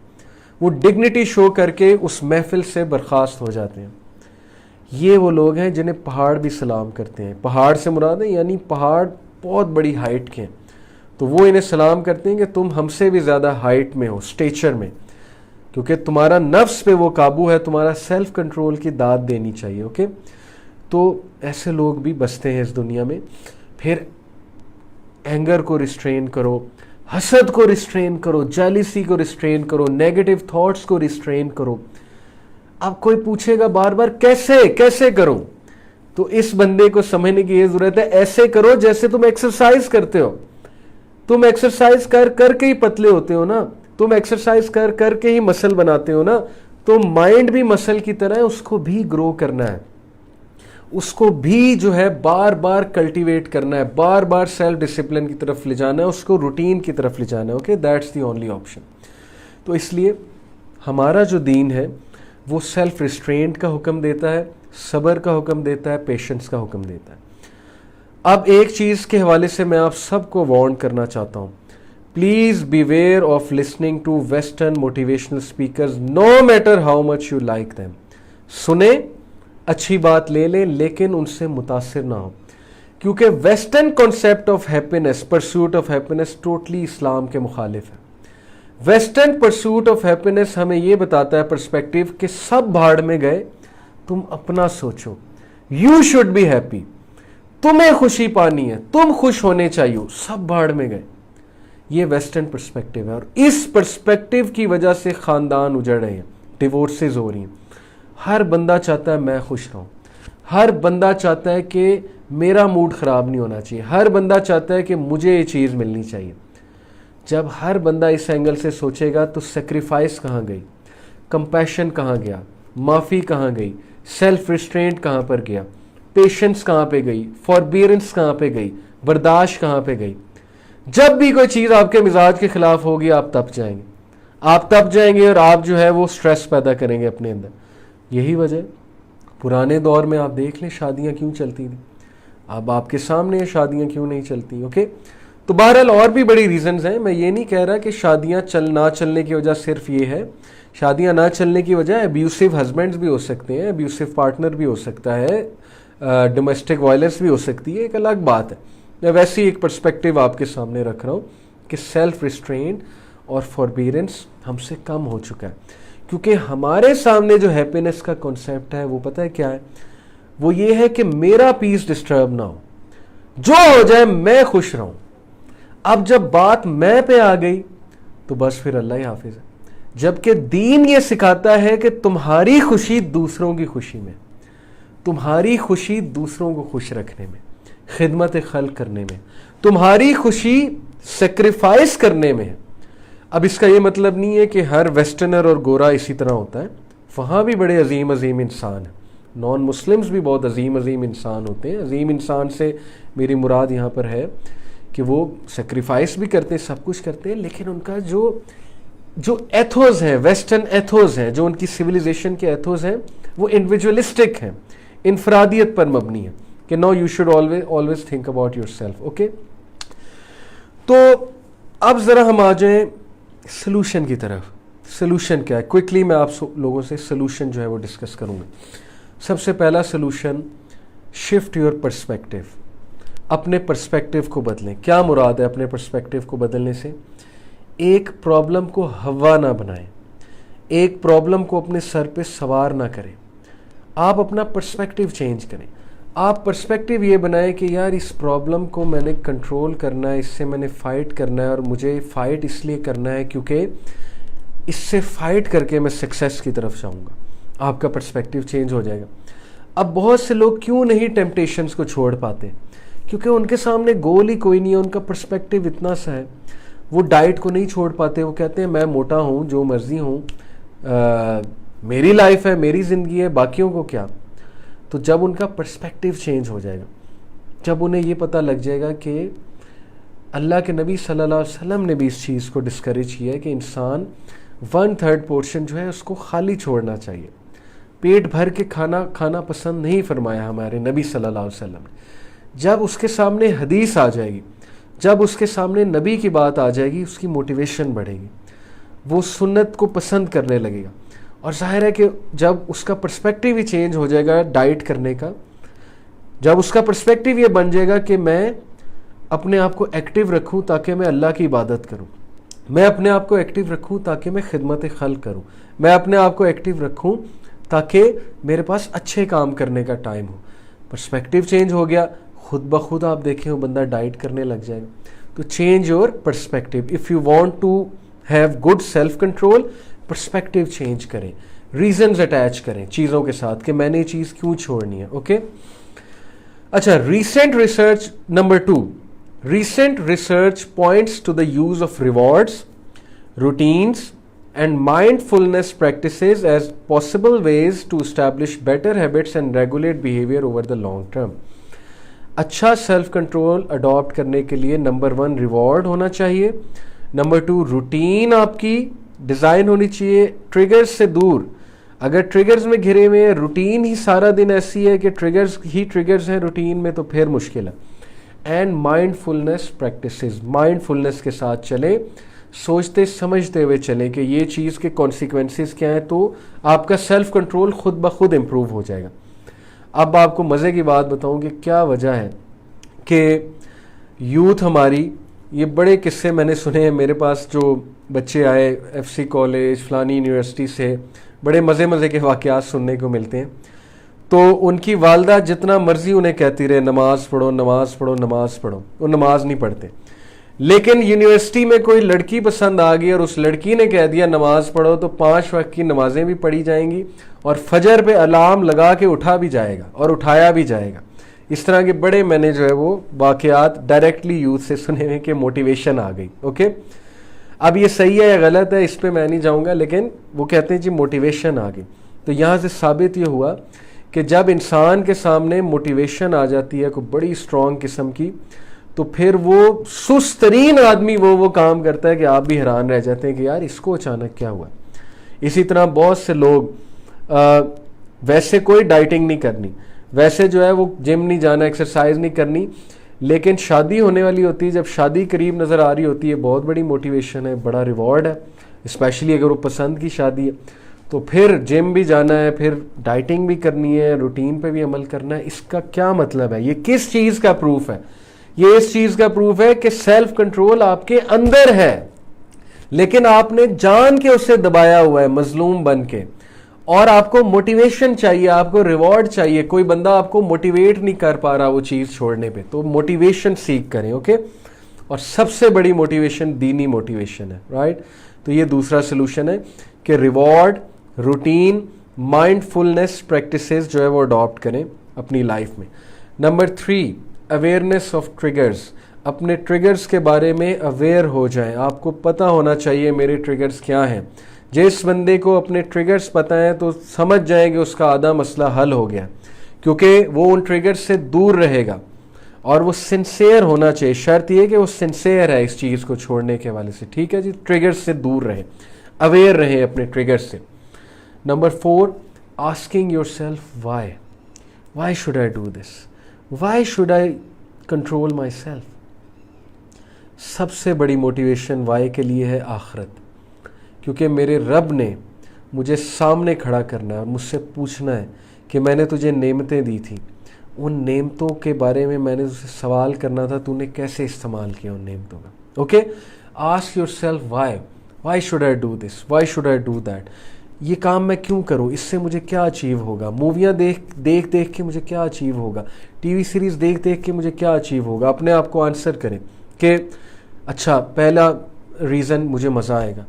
وہ ڈگنیٹی شو کر کے اس محفل سے برخاست ہو جاتے ہیں. یہ وہ لوگ ہیں جنہیں پہاڑ بھی سلام کرتے ہیں. پہاڑ سے مراد ہے یعنی پہاڑ بہت بڑی ہائٹ کے ہیں, تو وہ انہیں سلام کرتے ہیں کہ تم ہم سے بھی زیادہ ہائٹ میں ہو, اسٹیچر میں, کیونکہ تمہارا نفس پہ وہ قابو ہے, تمہارا سیلف کنٹرول کی داد دینی چاہیے. اوکے, تو ایسے لوگ بھی بستے ہیں اس دنیا میں. پھر اینگر کو ریسٹرین کرو, حسد کو ریسٹرین کرو, جیلیسی کو ریسٹرین کرو, نیگیٹو تھاٹس کو ریسٹرین کرو. اب کوئی پوچھے گا بار بار کیسے کروں, تو اس بندے کو سمجھنے کی یہ ضرورت ہے ایسے کرو جیسے تم ایکسرسائز کرتے ہو. تم ایکسرسائز کر کے ہی پتلے ہوتے ہو نا, تم ایکسرسائز کر کے ہی مسل بناتے ہو نا. تو مائنڈ بھی مسل کی طرح ہے, اس کو بھی گرو کرنا ہے, اس کو بھی جو ہے بار بار کلٹیویٹ کرنا ہے, بار بار سیلف ڈسپلن کی طرف لے جانا ہے, اس کو روٹین کی طرف لے جانا ہے. Okay, that's the only option. تو اس لیے ہمارا جو دین ہے وہ سیلف ریسٹرینٹ کا حکم دیتا ہے, صبر کا حکم دیتا ہے, پیشنس کا حکم دیتا ہے. اب ایک چیز کے حوالے سے میں آپ سب کو وارن کرنا چاہتا ہوں, please beware of listening to western motivational speakers no matter how much you like them. سنیں, اچھی بات لے لیں, لیکن ان سے متاثر نہ ہو, کیونکہ western concept of happiness, pursuit of happiness totally Islam کے مخالف ہے. ویسٹرن پرسوٹ آف ہیپینس ہمیں یہ بتاتا ہے پرسپیکٹیو کہ سب بھاڑ میں گئے, تم اپنا سوچو, یو شوڈ بی ہیپی, تمہیں خوشی پانی ہے, تم خوش ہونے چاہیے, سب بھاڑ میں گئے. یہ ویسٹرن پرسپیکٹیو ہے, اور اس پرسپیکٹیو کی وجہ سے خاندان اجڑ رہے ہیں, ڈیورسز ہو رہی ہیں. ہر بندہ چاہتا ہے میں خوش رہوں, ہر بندہ چاہتا ہے کہ میرا موڈ خراب نہیں ہونا چاہیے, ہر بندہ چاہتا ہے کہ مجھے یہ چیز ملنی چاہیے. جب ہر بندہ اس اینگل سے سوچے گا تو سیکریفائس کہاں گئی, کمپیشن کہاں گیا, معافی کہاں گئی, سیلف ریسٹرینٹ کہاں پر گیا, پیشنس کہاں پہ گئی, فوربیئرنس کہاں پہ گئی, برداشت کہاں پہ گئی. جب بھی کوئی چیز آپ کے مزاج کے خلاف ہوگی آپ تپ جائیں گے, آپ تپ جائیں گے اور آپ جو ہے وہ سٹریس پیدا کریں گے اپنے اندر. یہی وجہ پرانے دور میں آپ دیکھ لیں شادیاں کیوں چلتی تھیں, اب آپ کے سامنے شادیاں کیوں نہیں چلتی. اوکے, تو بہرحال اور بھی بڑی ریزنز ہیں. میں یہ نہیں کہہ رہا کہ شادیاں نہ چلنے کی وجہ صرف یہ ہے. شادیاں نہ چلنے کی وجہ ابیوسو ہسبینڈز بھی ہو سکتے ہیں, ابیوسو پارٹنر بھی ہو سکتا ہے, ڈومیسٹک وائلنس بھی ہو سکتی ہے, ایک الگ بات ہے. میں ویسی ایک پرسپیکٹیو آپ کے سامنے رکھ رہا ہوں کہ سیلف ریسٹرینٹ اور فوربیئرنس ہم سے کم ہو چکا ہے, کیونکہ ہمارے سامنے جو ہیپینس کا کنسیپٹ ہے وہ پتہ ہے کیا ہے؟ وہ یہ ہے کہ میرا پیس ڈسٹرب نہ ہو، جو ہو جائے میں خوش رہوں. اب جب بات میں پہ آ گئی تو بس پھر اللہ ہی حافظ ہے. جبکہ دین یہ سکھاتا ہے کہ تمہاری خوشی دوسروں کی خوشی میں، تمہاری خوشی دوسروں کو خوش رکھنے میں، خدمت خلق کرنے میں، تمہاری خوشی سیکریفائس کرنے میں. اب اس کا یہ مطلب نہیں ہے کہ ہر ویسٹرنر اور گورا اسی طرح ہوتا ہے، وہاں بھی بڑے عظیم عظیم انسان ہیں، نان مسلمز بھی بہت عظیم عظیم انسان ہوتے ہیں. عظیم انسان سے میری مراد یہاں پر ہے کہ وہ سیکریفائس بھی کرتے ہیں، سب کچھ کرتے ہیں، لیکن ان کا جو ایتھوز ہیں، ویسٹرن ایتھوز ہیں، جو ان کی سویلائزیشن کے ایتھوز ہیں، وہ انڈیویجولسٹک ہیں، انفرادیت پر مبنی ہے کہ no you should always think about yourself. Okay, تو اب ذرا ہم آ جائیں سلوشن کی طرف. سلوشن کیا ہے؟ کوئکلی میں آپ لوگوں سے سلوشن جو ہے وہ ڈسکس کروں گا. سب سے پہلا سلوشن، شفٹ یور پرسپیکٹیو. اپنے پرسپیکٹیو کو بدلیں. کیا مراد ہے اپنے پرسپیکٹیو کو بدلنے سے؟ ایک پرابلم کو ہوا نہ بنائیں، ایک پرابلم کو اپنے سر پہ سوار نہ کریں. آپ اپنا پرسپیکٹیو چینج کریں. آپ پرسپیکٹیو یہ بنائیں کہ یار اس پرابلم کو میں نے کنٹرول کرنا ہے، اس سے میں نے فائٹ کرنا ہے، اور مجھے فائٹ اس لیے کرنا ہے کیونکہ اس سے فائٹ کر کے میں سکسیس کی طرف جاؤں گا. آپ کا پرسپیکٹیو چینج ہو جائے گا. اب بہت سے لوگ کیوں نہیں ٹیمپٹیشنز کو چھوڑ پاتے؟ کیونکہ ان کے سامنے گول ہی کوئی نہیں ہے، ان کا پرسپیکٹیو اتنا سا ہے. وہ ڈائٹ کو نہیں چھوڑ پاتے. وہ کہتے ہیں میں موٹا ہوں، جو مرضی ہوں، میری لائف ہے، میری زندگی ہے، باقیوں کو کیا. تو جب ان کا پرسپیکٹیو چینج ہو جائے گا، جب انہیں یہ پتہ لگ جائے گا کہ اللہ کے نبی صلی اللہ علیہ وسلم نے بھی اس چیز کو ڈسکریج کیا ہے کہ انسان 1/3 پورشن جو ہے اس کو خالی چھوڑنا چاہیے. پیٹ بھر کے کھانا پسند نہیں فرمایا ہمارے نبی صلی اللہ علیہ وسلم نے. جب اس کے سامنے حدیث آ جائے گی، جب اس کے سامنے نبی کی بات آ جائے گی، اس کی موٹیویشن بڑھے گی، وہ سنت کو پسند کرنے لگے گا. اور ظاہر ہے کہ جب اس کا پرسپیکٹیو ہی چینج ہو جائے گا ڈائٹ کرنے کا، جب اس کا پرسپیکٹیو یہ بن جائے گا کہ میں اپنے آپ کو ایکٹیو رکھوں تاکہ میں اللہ کی عبادت کروں، میں اپنے آپ کو ایکٹیو رکھوں تاکہ میں خدمت خلق کروں، میں اپنے آپ کو ایکٹیو رکھوں تاکہ میرے پاس اچھے کام کرنے کا ٹائم ہو. پرسپیکٹیو چینج ہو گیا، خود بخود آپ دیکھیں وہ بندہ ڈائٹ کرنے لگ جائے گا. تو change your perspective. If you want to have good self control, perspective change کریں، ریزنز اٹیچ کریں چیزوں کے ساتھ کہ میں نے یہ چیز کیوں چھوڑنی ہے. اوکے، اچھا، recent research number 2. Recent research points to the use of rewards, routines and mindfulness practices as possible ways to establish better habits and regulate behavior over the long term. اچھا سیلف کنٹرول اڈاپٹ کرنے کے لیے number 1 reward ہونا چاہیے، number 2 routine آپ کی design ہونی چاہیے ٹریگرز سے دور. اگر ٹریگرز میں گھرے ہوئے ہیں، روٹین ہی سارا دن ایسی ہے کہ ٹریگرز ہیں روٹین میں، تو پھر مشکل ہے. اینڈ مائنڈفulness practices، مائنڈفulness کے ساتھ چلیں، سوچتے سمجھتے ہوئے چلیں کہ یہ چیز کے کانسیکوینسز کیا ہیں، تو آپ کا سیلف کنٹرول خود بخود امپروو ہو جائے گا. اب آپ کو مزے کی بات بتاؤں کہ کیا وجہ ہے کہ یوتھ ہماری، یہ بڑے قصے میں نے سنے ہیں. میرے پاس جو بچے آئے FC کالج فلانی یونیورسٹی سے، بڑے مزے کے واقعات سننے کو ملتے ہیں. تو ان کی والدہ جتنا مرضی انہیں کہتی رہے نماز پڑھو نماز پڑھو نماز پڑھو، وہ نماز نہیں پڑھتے. لیکن یونیورسٹی میں کوئی لڑکی پسند آ گئی اور اس لڑکی نے کہہ دیا نماز پڑھو، تو 5 وقت کی نمازیں بھی پڑھی جائیں گی اور فجر پہ الارم لگا کے اٹھا بھی جائے گا اور اٹھایا بھی جائے گا. اس طرح کے بڑے میں نے جو ہے وہ واقعات ڈائریکٹلی یوتھ سے سنے ہیں کہ موٹیویشن آ گئی. اوکے، اب یہ صحیح ہے یا غلط ہے اس پہ میں نہیں جاؤں گا، لیکن وہ کہتے ہیں جی موٹیویشن آ گئی. تو یہاں سے ثابت یہ ہوا کہ جب انسان کے سامنے موٹیویشن آ جاتی ہے کوئی بڑی اسٹرانگ قسم کی، تو پھر وہ سست ترین آدمی وہ کام کرتا ہے کہ آپ بھی حیران رہ جاتے ہیں کہ یار اس کو اچانک کیا ہوا. اسی طرح بہت سے لوگ ویسے کوئی ڈائٹنگ نہیں کرنی، ویسے جو ہے وہ جم نہیں جانا، ایکسرسائز نہیں کرنی، لیکن شادی ہونے والی ہوتی ہے، جب شادی قریب نظر آ رہی ہوتی ہے، بہت بڑی موٹیویشن ہے، بڑا ریوارڈ ہے، اسپیشلی اگر وہ پسند کی شادی ہے. تو پھر جم بھی جانا ہے، پھر ڈائٹنگ بھی کرنی ہے، روٹین پہ بھی عمل کرنا ہے. اس کا کیا مطلب ہے؟ یہ کس چیز کا پروف ہے؟ یہ اس چیز کا پروف ہے کہ سیلف کنٹرول آپ کے اندر ہے، لیکن آپ نے جان کے اسے دبایا ہوا ہے مظلوم بن کے, اور آپ کو موٹیویشن چاہیے, آپ کو ریوارڈ چاہیے, کوئی بندہ آپ کو موٹیویٹ نہیں کر پا رہا وہ چیز چھوڑنے پہ, تو موٹیویشن سیکھ کریں. اوکے, اور سب سے بڑی موٹیویشن دینی موٹیویشن ہے, رائٹ. تو یہ دوسرا سلوشن ہے کہ ریوارڈ, روٹین, مائنڈ فلنس پریکٹسز جو ہے وہ اڈاپٹ کریں اپنی لائف میں. Number 3, awareness of triggers. اپنے ٹریگرز کے بارے میں اویئر ہو جائیں, آپ کو پتہ ہونا چاہیے میرے ٹریگرز کیا ہیں. جس بندے کو اپنے ٹریگرز پتہ ہیں تو سمجھ جائیں کہ اس کا آدھا مسئلہ حل ہو گیا, کیونکہ وہ ان ٹریگرز سے دور رہے گا, اور وہ سنسیئر ہونا چاہیے. شرط یہ کہ وہ سنسیئر ہے اس چیز کو چھوڑنے کے حوالے سے, ٹھیک ہے جی. ٹریگرز سے دور رہیں, اویئر رہیں اپنے ٹریگرز سے. Number 4, asking yourself why should I do this, why should I control myself. سب سے بڑی موٹیویشن وائی کے لیے ہے آخرت, کیونکہ میرے رب نے مجھے سامنے کھڑا کرنا ہے اور مجھ سے پوچھنا ہے کہ میں نے تجھے نعمتیں دی تھیں, ان نعمتوں کے بارے میں نے تجھ سے سوال کرنا تھا, تو نے کیسے استعمال کیا ان نعمتوں کا. Okay, ask your self why should I do this, why should I do that. یہ کام میں کیوں کروں, اس سے مجھے کیا اچیو ہوگا, موویاں دیکھ کے مجھے کیا اچیو ہوگا, ٹی وی سیریز دیکھ کے مجھے کیا اچیو ہوگا. اپنے آپ کو آنسر کریں کہ اچھا, پہلا ریزن مجھے مزہ آئے گا,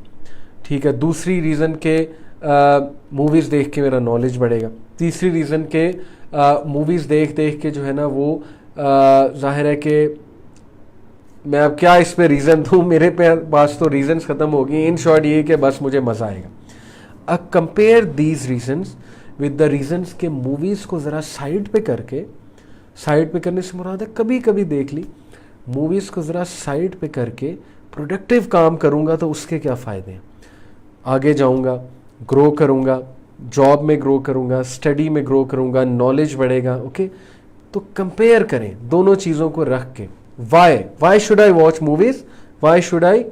ٹھیک ہے. دوسری ریزن کہ موویز دیکھ کے میرا نالج بڑھے گا. تیسری ریزن کہ موویز دیکھ کے جو ہے نا وہ ظاہر ہے کہ میں اب کیا اس پہ ریزن دوں, میرے پاس تو ریزنز ختم ہو گئی. ان شارٹ یہ کہ بس مجھے مزہ آئے گا. Compare these reasons with the reasons کہ موویز کو ذرا سائڈ پہ کرنے سے مراد ہے کبھی کبھی دیکھ لی, موویز کو ذرا سائڈ پہ کر کے پروڈکٹیو کام کروں گا تو اس کے کیا فائدے ہیں. آگے جاؤں گا, گرو کروں گا, جاب میں گرو کروں گا, اسٹڈی میں گرو کروں گا, نالج بڑھے گا. اوکے, تو کمپیئر کریں دونوں چیزوں کو رکھ کے. Why should I watch movies, why should I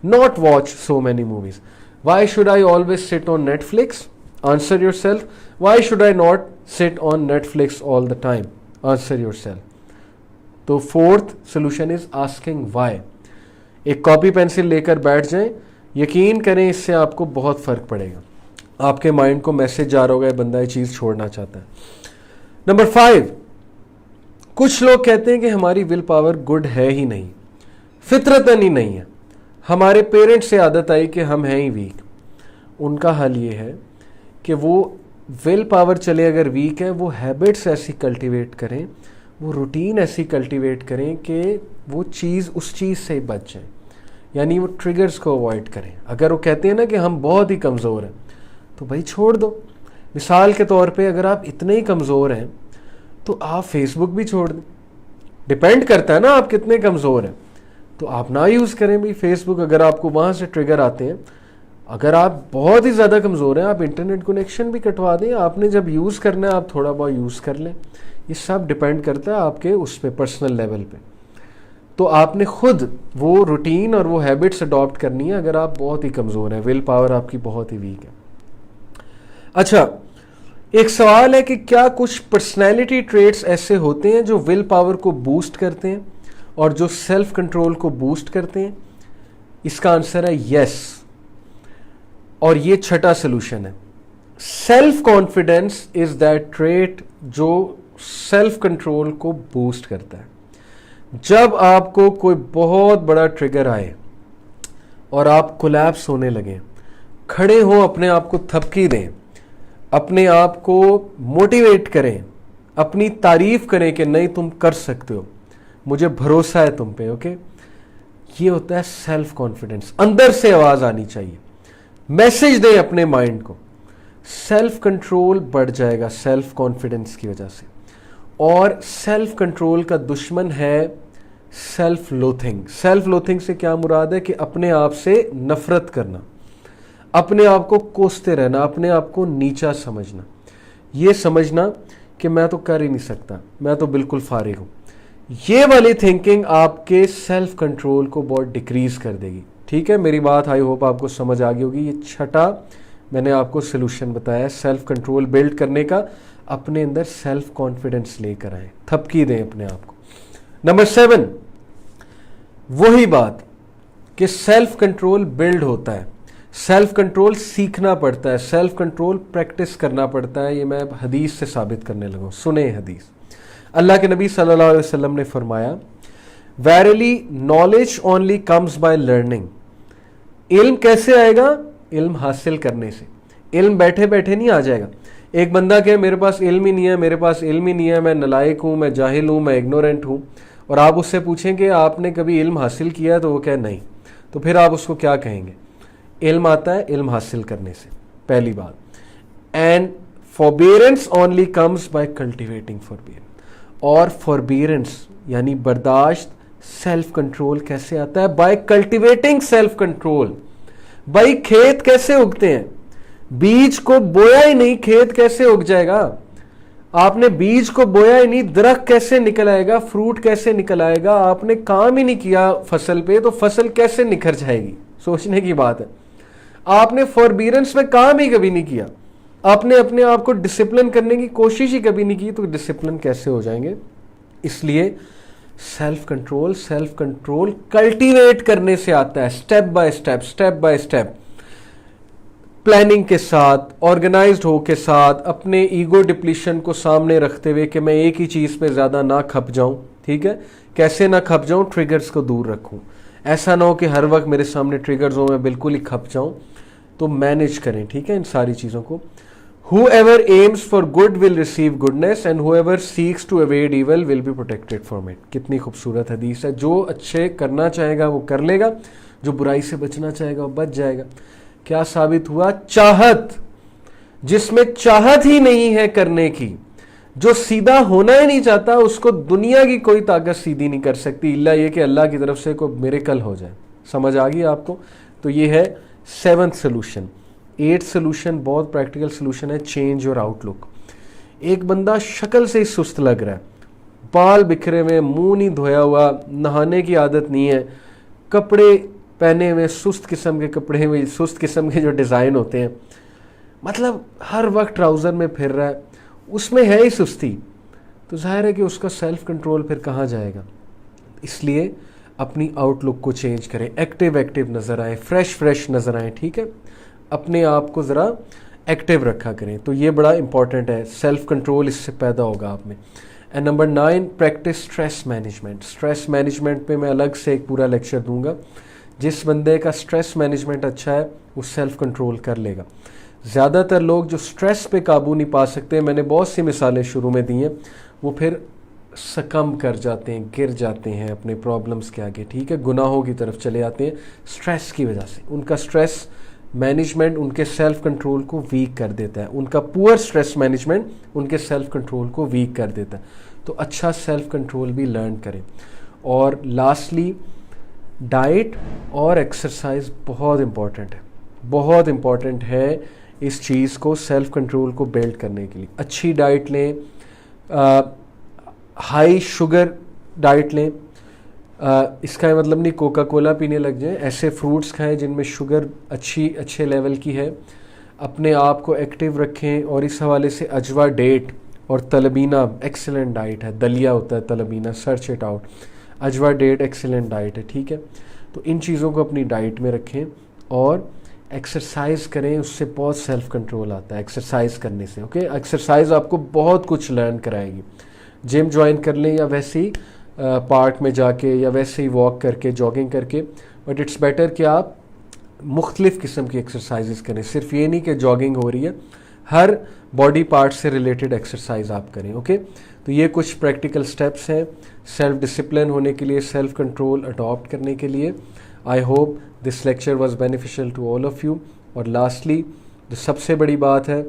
not watch so many movies, why should I always sit on Netflix. Answer yourself. Why should I not sit on Netflix all the time. Answer yourself. تو 4th solution is asking why. ایک copy pencil لے کر بیٹھ جائیں, یقین کریں اس سے آپ کو بہت فرق پڑے گا. آپ کے مائنڈ کو میسج جا رہا ہوگا بندہ یہ چیز چھوڑنا چاہتا ہے. نمبر 5, کچھ لوگ کہتے ہیں کہ ہماری ول پاور گڈ ہے ہی نہیں, فطرتاً ہی نہیں ہے, ہمارے پیرنٹس سے عادت آئی کہ ہم ہیں ہی ویک. ان کا حل یہ ہے کہ وہ ول پاور چلے اگر ویک ہے, وہ ہیبٹس ایسی کلٹیویٹ کریں, وہ روٹین ایسی کلٹیویٹ کریں کہ وہ چیز اس چیز سے بچ جائیں, یعنی وہ ٹریگرز کو اوائڈ کریں. اگر وہ کہتے ہیں نا کہ ہم بہت ہی کمزور ہیں تو بھائی چھوڑ دو. مثال کے طور پہ اگر آپ اتنے ہی کمزور ہیں تو آپ فیس بک بھی چھوڑ دیں. ڈپینڈ کرتا ہے نا آپ کتنے کمزور ہیں, تو آپ نہ یوز کریں بھی فیس بک اگر آپ کو وہاں سے ٹریگر آتے ہیں. اگر آپ بہت ہی زیادہ کمزور ہیں آپ انٹرنیٹ کنیکشن بھی کٹوا دیں, آپ نے جب یوز کرنا ہے آپ تھوڑا بہت یوز کر لیں. یہ سب ڈپینڈ کرتا ہے آپ کے اس پہ پرسنل لیول پہ. تو آپ نے خود وہ روٹین اور وہ ہیبٹس اڈاپٹ کرنی ہے اگر آپ بہت ہی کمزور ہیں, ول پاور آپ کی بہت ہی ویک ہے. اچھا, ایک سوال ہے کہ کیا کچھ پرسنالٹی ٹریٹس ایسے ہوتے ہیں جو ول پاور کو بوسٹ کرتے ہیں اور جو سیلف کنٹرول کو بوسٹ کرتے ہیں؟ اس کا آنسر ہے یس. اور یہ چھٹا سلوشن ہے. Self confidence is that trait جو سیلف کنٹرول کو بوسٹ کرتا ہے. جب آپ کو کوئی بہت بڑا ٹریگر آئے اور آپ کولیپس ہونے لگیں, کھڑے ہوں, اپنے آپ کو تھپکی دیں, اپنے آپ کو موٹیویٹ کریں, اپنی تعریف کریں کہ نہیں تم کر سکتے ہو, مجھے بھروسہ ہے تم پہ. اوکے, یہ ہوتا ہے سیلف کانفیڈنس. اندر سے آواز آنی چاہیے, میسج دیں اپنے مائنڈ کو. سیلف کنٹرول بڑھ جائے گا سیلف کانفیڈنس کی وجہ سے. اور سیلف کنٹرول کا دشمن ہے سیلف لوتھنگ. سیلف لوتھنگ سے کیا مراد ہے کہ اپنے آپ سے نفرت کرنا, اپنے آپ کو کوستے رہنا, اپنے آپ کو نیچا سمجھنا, یہ سمجھنا کہ میں تو کر ہی نہیں سکتا, میں تو بالکل فارغ ہوں. یہ والی تھنکنگ آپ کے سیلف کنٹرول کو بہت ڈیکریز کر دے گی. ٹھیک ہے, میری بات آئی ہوپ آپ کو سمجھ آ گئی ہوگی. یہ چھٹا میں نے آپ کو سلوشن بتایا سیلف کنٹرول بلڈ کرنے کا. اپنے اندر سیلف کانفیڈنس لے کر آئیں, تھپکی دیں اپنے آپ کو. نمبر 7, وہی بات کہ سیلف کنٹرول بلڈ ہوتا ہے, سیلف کنٹرول سیکھنا پڑتا ہے, سیلف کنٹرول پریکٹس کرنا پڑتا ہے. یہ میں اب حدیث سے ثابت کرنے لگا ہوں. سنیں حدیث. اللہ کے نبی صلی اللہ علیہ وسلم نے فرمایا, verily knowledge only comes by learning. علم کیسے آئے گا؟ علم حاصل کرنے سے. علم بیٹھے بیٹھے نہیں آ جائے گا. ایک بندہ کہ میرے پاس علم ہی نہیں ہے, میرے پاس علم ہی نہیں ہے, میں نالائق ہوں, میں جاہل ہوں, میں اگنورینٹ ہوں, اور آپ اس سے پوچھیں کہ آپ نے کبھی علم حاصل کیا ہے تو وہ کہے نہیں, تو پھر آپ اس کو کیا کہیں گے؟ علم آتا ہے علم حاصل کرنے سے, پہلی بات. And forbearance only comes by cultivating forbearance. اور فوربیئرنس یعنی برداشت, سیلف کنٹرول کیسے آتا ہے؟ By cultivating self control. بھائی کھیت کیسے اگتے ہیں؟ بیج کو بویا ہی نہیں, کھیت کیسے اگ جائے گا؟ آپ نے بیج کو بویا ہی نہیں, درخت کیسے نکل آئے گا؟ فروٹ کیسے نکل آئے گا؟ آپ نے کام ہی نہیں کیا فصل پہ, تو فصل کیسے نکھر جائے گی؟ سوچنے کی بات ہے. آپ نے فوربیئرنس میں کام ہی کبھی نہیں کیا, آپ نے اپنے آپ کو ڈسپلن کرنے کی کوشش ہی کبھی نہیں کی, تو ڈسپلن کیسے ہو جائیں گے؟ اس لیے سیلف کنٹرول کلٹیویٹ کرنے سے آتا ہے, سٹیپ بائی سٹیپ, پلاننگ کے ساتھ, آرگنائزڈ ہو کے ساتھ, اپنے ایگو ڈپلیشن کو سامنے رکھتے ہوئے کہ میں ایک ہی چیز پہ زیادہ نہ کھپ جاؤں. ٹھیک ہے, کیسے نہ کھپ جاؤں؟ ٹریگرز کو دور رکھوں. ایسا نہ ہو کہ ہر وقت میرے سامنے ٹریگرز ہوں, میں بالکل ہی کھپ جاؤں. تو مینیج کریں, ٹھیک ہے, ان ساری چیزوں کو. Whoever aims for good will receive goodness and whoever seeks to evade evil will be protected from it. کتنی خوبصورت حدیث ہے. جو اچھے کرنا چاہے گا وہ کر لے گا, جو برائی سے بچنا چاہے گا وہ بچ جائے گا. کیا ثابت ہوا؟ چاہت. جس میں چاہت ہی نہیں ہے کرنے کی, جو سیدھا ہونا ہی نہیں چاہتا, اس کو دنیا کی کوئی طاقت سیدھی نہیں کر سکتی, الا یہ کہ اللہ کی طرف سے کوئی میریکل ہو جائے. سمجھ آ گئی آپ کو؟ تو یہ ہے 7th سولوشن. 8th سولوشن بہت پریکٹیکل سولوشن ہے, چینج یور آؤٹ لک. ایک بندہ شکل سے ہی سست لگ رہا ہے, بال بکھرے ہوئے, منہ نہیں دھویا ہوا, نہانے کی عادت نہیں ہے, کپڑے پہنے ہوئے سست قسم کے کپڑے میں, سست قسم کے جو ڈیزائن ہوتے ہیں, مطلب ہر وقت ٹراؤزر میں پھر رہا ہے, اس میں ہے ہی سستی, تو ظاہر ہے کہ اس کا سیلف کنٹرول پھر کہاں جائے گا. اس لیے اپنی آؤٹ لک کو چینج کریں, ایکٹیو نظر آئیں, فریش نظر آئیں. ٹھیک ہے, اپنے آپ کو ذرا ایکٹیو رکھا کریں. تو یہ بڑا امپورٹنٹ ہے, سیلف کنٹرول اس سے پیدا ہوگا آپ میں. And number 9, practice stress management. Stress management پہ میں الگ سے ایک پورا لیکچر دوں گا. جس بندے کا اسٹریس مینجمنٹ اچھا ہے وہ سیلف کنٹرول کر لے گا. زیادہ تر لوگ جو اسٹریس پہ قابو نہیں پا سکتے, میں نے بہت سی مثالیں شروع میں دی ہیں, وہ پھر سکم کر جاتے ہیں, گر جاتے ہیں اپنے پرابلمس کے آگے. ٹھیک ہے, گناہوں کی طرف چلے آتے ہیں اسٹریس کی وجہ سے. ان کا اسٹریس مینجمنٹ ان کے سیلف کنٹرول کو ویک کر دیتا ہے, ان کا پور اسٹریس مینجمنٹ ان کے سیلف کنٹرول کو ویک کر دیتا ہے. تو اچھا سیلف کنٹرول بھی لرن کریں. اور لاسٹلی ڈائٹ اور ایکسرسائز بہت امپورٹنٹ ہے اس چیز کو, سیلف کنٹرول کو بلڈ کرنے کے لیے. اچھی ڈائٹ لیں, ہائی شوگر ڈائٹ لیں. اس کا مطلب نہیں کوکا کولا پینے لگ جائیں, ایسے فروٹس کھائیں جن میں شوگر اچھے لیول کی ہے. اپنے آپ کو ایکٹیو رکھیں. اور اس حوالے سے اجوا ڈیٹ اور تلبینہ ایکسیلنٹ ڈائٹ ہے. دلیا ہوتا ہے تلبینہ, سرچ اٹ آؤٹ. اجوا ڈیٹ ایکسیلنٹ ڈائٹ ہے. ٹھیک ہے, تو ان چیزوں کو اپنی ڈائٹ میں رکھیں اور ایکسرسائز کریں. اس سے بہت سیلف کنٹرول آتا ہے ایکسرسائز کرنے سے. اوکے, ایکسرسائز آپ کو بہت کچھ لرن کرائے گی. جم جوائن کر لیں یا ویسے ہی پارک میں جا کے یا ویسے ہی واک کر کے, جاگنگ کر کے, بٹ اٹس بیٹر کہ آپ مختلف قسم کی ایکسرسائزز کریں. صرف یہ نہیں کہ جاگنگ ہو رہی ہے, ہر باڈی پارٹ سے ریلیٹڈ ایکسرسائز آپ کریں. اوکے, تو یہ کچھ پریکٹیکل سٹیپس ہیں سیلف ڈسپلن ہونے کے لیے, سیلف کنٹرول اڈاپٹ کرنے کے لیے. I hope this lecture was beneficial to all of you. اور لاسٹلی جو سب سے بڑی بات ہے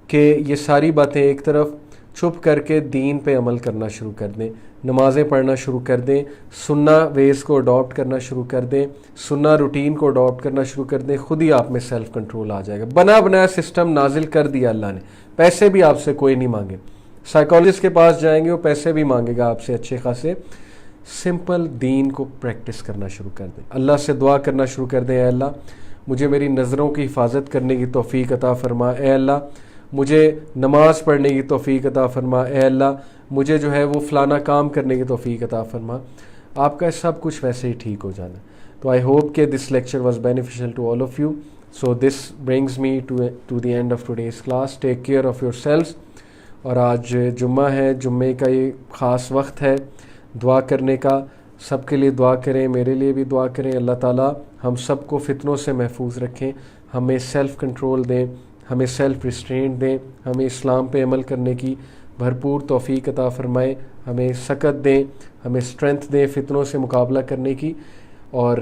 کہ یہ ساری باتیں ایک طرف چھپ کر کے دین پہ عمل کرنا شروع کر دیں, نمازیں پڑھنا شروع کر دیں, سننا ویز کو اڈاپٹ کرنا شروع کر دیں, سننا روٹین کو اڈاپٹ کرنا شروع کر دیں. خود ہی آپ میں سیلف کنٹرول آ جائے گا. بنا بنایا سسٹم نازل کر دیا اللہ نے. پیسے بھی آپ سے کوئی نہیں مانگے. سائیکالوجسٹ کے پاس جائیں گے وہ پیسے بھی مانگے گا آپ سے اچھے خاصے. سمپل دین کو پریکٹس کرنا شروع کر دیں. اللہ سے دعا کرنا شروع کر دیں, اے اللہ مجھے میری نظروں کی حفاظت کرنے کی توفیق عطا فرما. اے اللہ مجھے نماز پڑھنے کی توفیق عطا فرما. اے اللہ مجھے جو ہے وہ فلانا کام کرنے کی توفیق عطا فرما. آپ کا سب کچھ ویسے ہی ٹھیک ہو جانا. تو آئی ہوپ کہ this lecture was beneficial to all of you. So this brings me to the end of today's class. Take care of yourselves. اور آج جمعہ ہے, جمعے کا یہ خاص وقت ہے دعا کرنے کا. سب کے لیے دعا کریں, میرے لیے بھی دعا کریں. اللہ تعالیٰ ہم سب کو فتنوں سے محفوظ رکھیں, ہمیں سیلف کنٹرول دیں, ہمیں سیلف ریسٹرینٹ دیں, ہمیں اسلام پہ عمل کرنے کی بھرپور توفیق عطا فرمائیں, ہمیں سکت دیں, ہمیں اسٹرینتھ دیں فتنوں سے مقابلہ کرنے کی. اور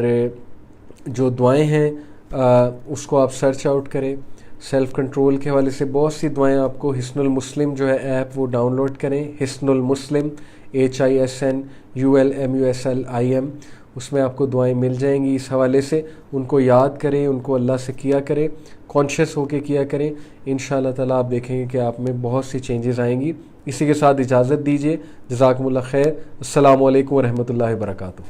جو دعائیں ہیں اس کو آپ سرچ آؤٹ کریں. سیلف کنٹرول کے حوالے سے بہت سی دعائیں آپ کو حصن المسلم جو ہے ایپ وہ ڈاؤن لوڈ کریں. حصن المسلم HISNULMUSLIM, اس میں آپ کو دعائیں مل جائیں گی. اس حوالے سے ان کو یاد کریں, ان کو اللہ سے کیا کریں, کانشیس ہو کے کیا کریں. انشاءاللہ تعالیٰ آپ دیکھیں گے کہ آپ میں بہت سی چینجز آئیں گی. اسی کے ساتھ اجازت دیجیے. جزاکم اللہ خیر. السلام علیکم ورحمۃ اللہ وبرکاتہ.